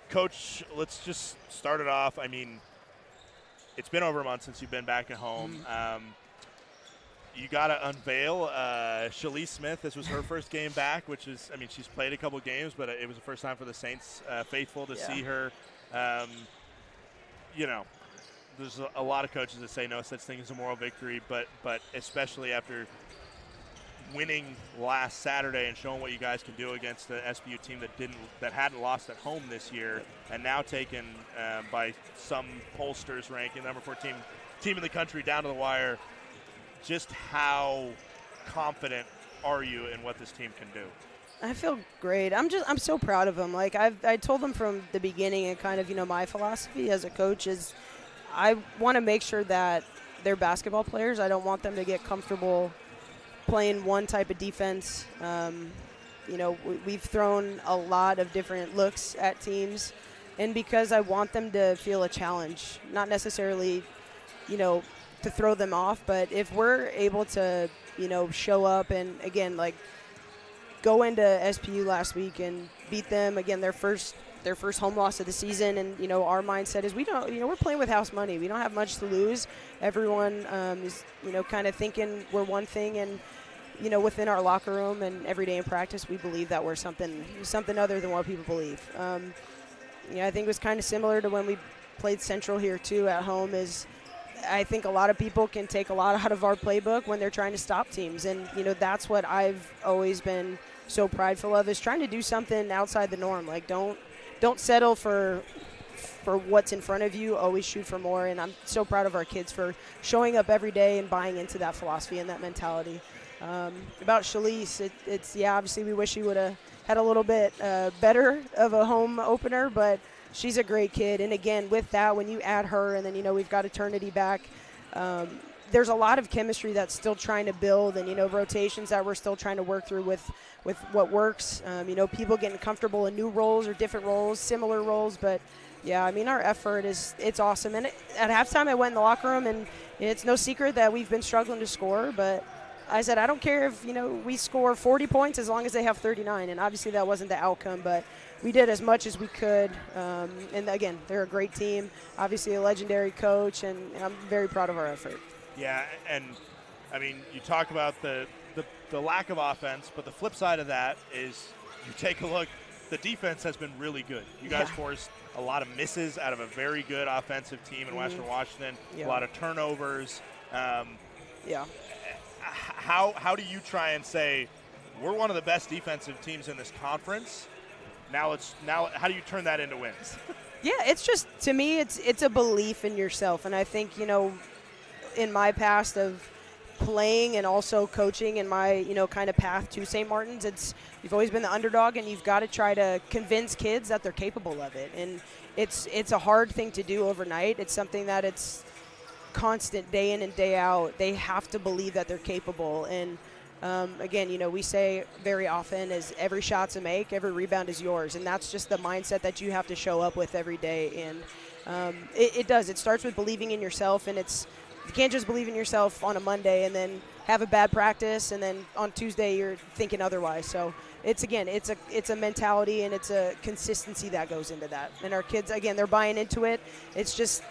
Coach, let's just start it off. I mean, it's been over a month since you've been back at home. You got to unveil Shalise Smith. This was her first game back, which is, I mean, she's played a couple games, but it was the first time for the Saints faithful to see her. You know, there's a lot of coaches that say no such thing as a moral victory, but especially after winning last Saturday and showing what you guys can do against the SBU team that hadn't lost at home this year, and now taken by some pollsters ranking number 14 team in the country down to the wire. Just how confident are you in what this team can do? I feel great. I'm so proud of them. Like I told them from the beginning, and kind of, my philosophy as a coach is I want to make sure that they're basketball players. I don't want them to get comfortable playing one type of defense. We've thrown a lot of different looks at teams, and because I want them to feel a challenge, not necessarily, to throw them off, but if we're able to, show up and, again, like, go into SPU last week and beat them, again, their first home loss of the season, and, our mindset is we're playing with house money. We don't have much to lose. Everyone is, kind of thinking we're one thing, and, within our locker room and every day in practice, we believe that we're something other than what people believe. I think it was kind of similar to when we played Central here, too, at home. I think a lot of people can take a lot out of our playbook when they're trying to stop teams. And, that's what I've always been so prideful of, is trying to do something outside the norm. Like, don't settle for what's in front of you. Always shoot for more. And I'm so proud of our kids for showing up every day and buying into that philosophy and that mentality. About Shalise, obviously we wish she would have had a little bit better of a home opener, but she's a great kid. And again, with that, when you add her and then, we've got Eternity back, there's a lot of chemistry that's still trying to build, and, rotations that we're still trying to work through with what works. People getting comfortable in new roles or different roles, similar roles. But, yeah, I mean, our effort it's awesome. And at halftime I went in the locker room, and it's no secret that we've been struggling to score. But I said, I don't care if, we score 40 points as long as they have 39. And obviously that wasn't the outcome, but we did as much as we could. And, again, they're a great team, obviously a legendary coach, and I'm very proud of our effort. Yeah, and, I mean, you talk about the lack of offense, but the flip side of that is you take a look, the defense has been really good. You guys forced a lot of misses out of a very good offensive team in Western Washington, a lot of turnovers. How do you try and say, we're one of the best defensive teams in this conference? Now how do you turn that into wins? Yeah, it's just, to me, it's a belief in yourself. And I think, in my past of playing and also coaching in my, kind of path to St. Martin's, you've always been the underdog, and you've got to try to convince kids that they're capable of it. And it's a hard thing to do overnight. It's something that it's constant, day in and day out. They have to believe that they're capable. And again, we say very often is every shot's a make, every rebound is yours. And that's just the mindset that you have to show up with every day. And it does. It starts with believing in yourself, and you can't just believe in yourself on a Monday and then have a bad practice, and then on Tuesday you're thinking otherwise. So it's a mentality, and it's a consistency that goes into that. And our kids, again, they're buying into it. It's just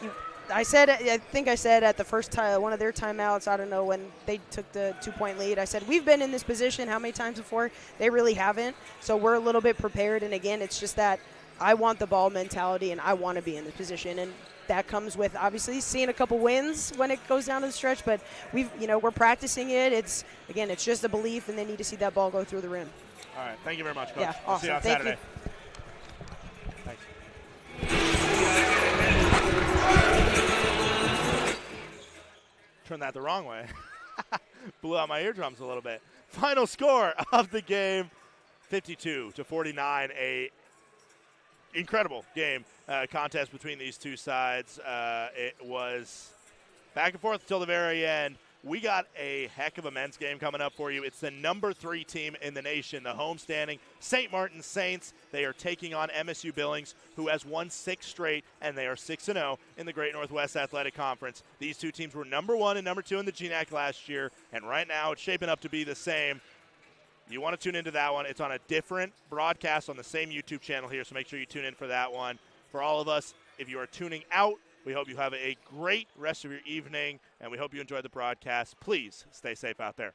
I think I said at the first time, one of their timeouts, I don't know, when they took the 2-point lead, I said, we've been in this position how many times before? They really haven't. So we're a little bit prepared. And again, it's just that I want the ball mentality, and I want to be in this position. And that comes with obviously seeing a couple wins when it goes down to the stretch, but we're practicing it. It's just a belief, and they need to see that ball go through the rim. All right. Thank you very much, Coach. Yeah, we'll awesome. see you on Thank Saturday. You. Thanks. Turn that the wrong way. Blew out my eardrums a little bit. Final score of the game, 52-49, a incredible game contest between these two sides. It was back and forth until the very end. we got a heck of a men's game coming up for you. It's the number 3 team in the nation, the homestanding St. Martin Saints. They are taking on MSU Billings, who has won 6 straight, and they are 6-0 in the Great Northwest Athletic Conference. These two teams were number 1 and number 2 in the GNAC last year, and right now it's shaping up to be the same. You want to tune into that one. It's on a different broadcast on the same YouTube channel here, so make sure you tune in for that one. For all of us, if you are tuning out, we hope you have a great rest of your evening, and we hope you enjoy the broadcast. Please stay safe out there.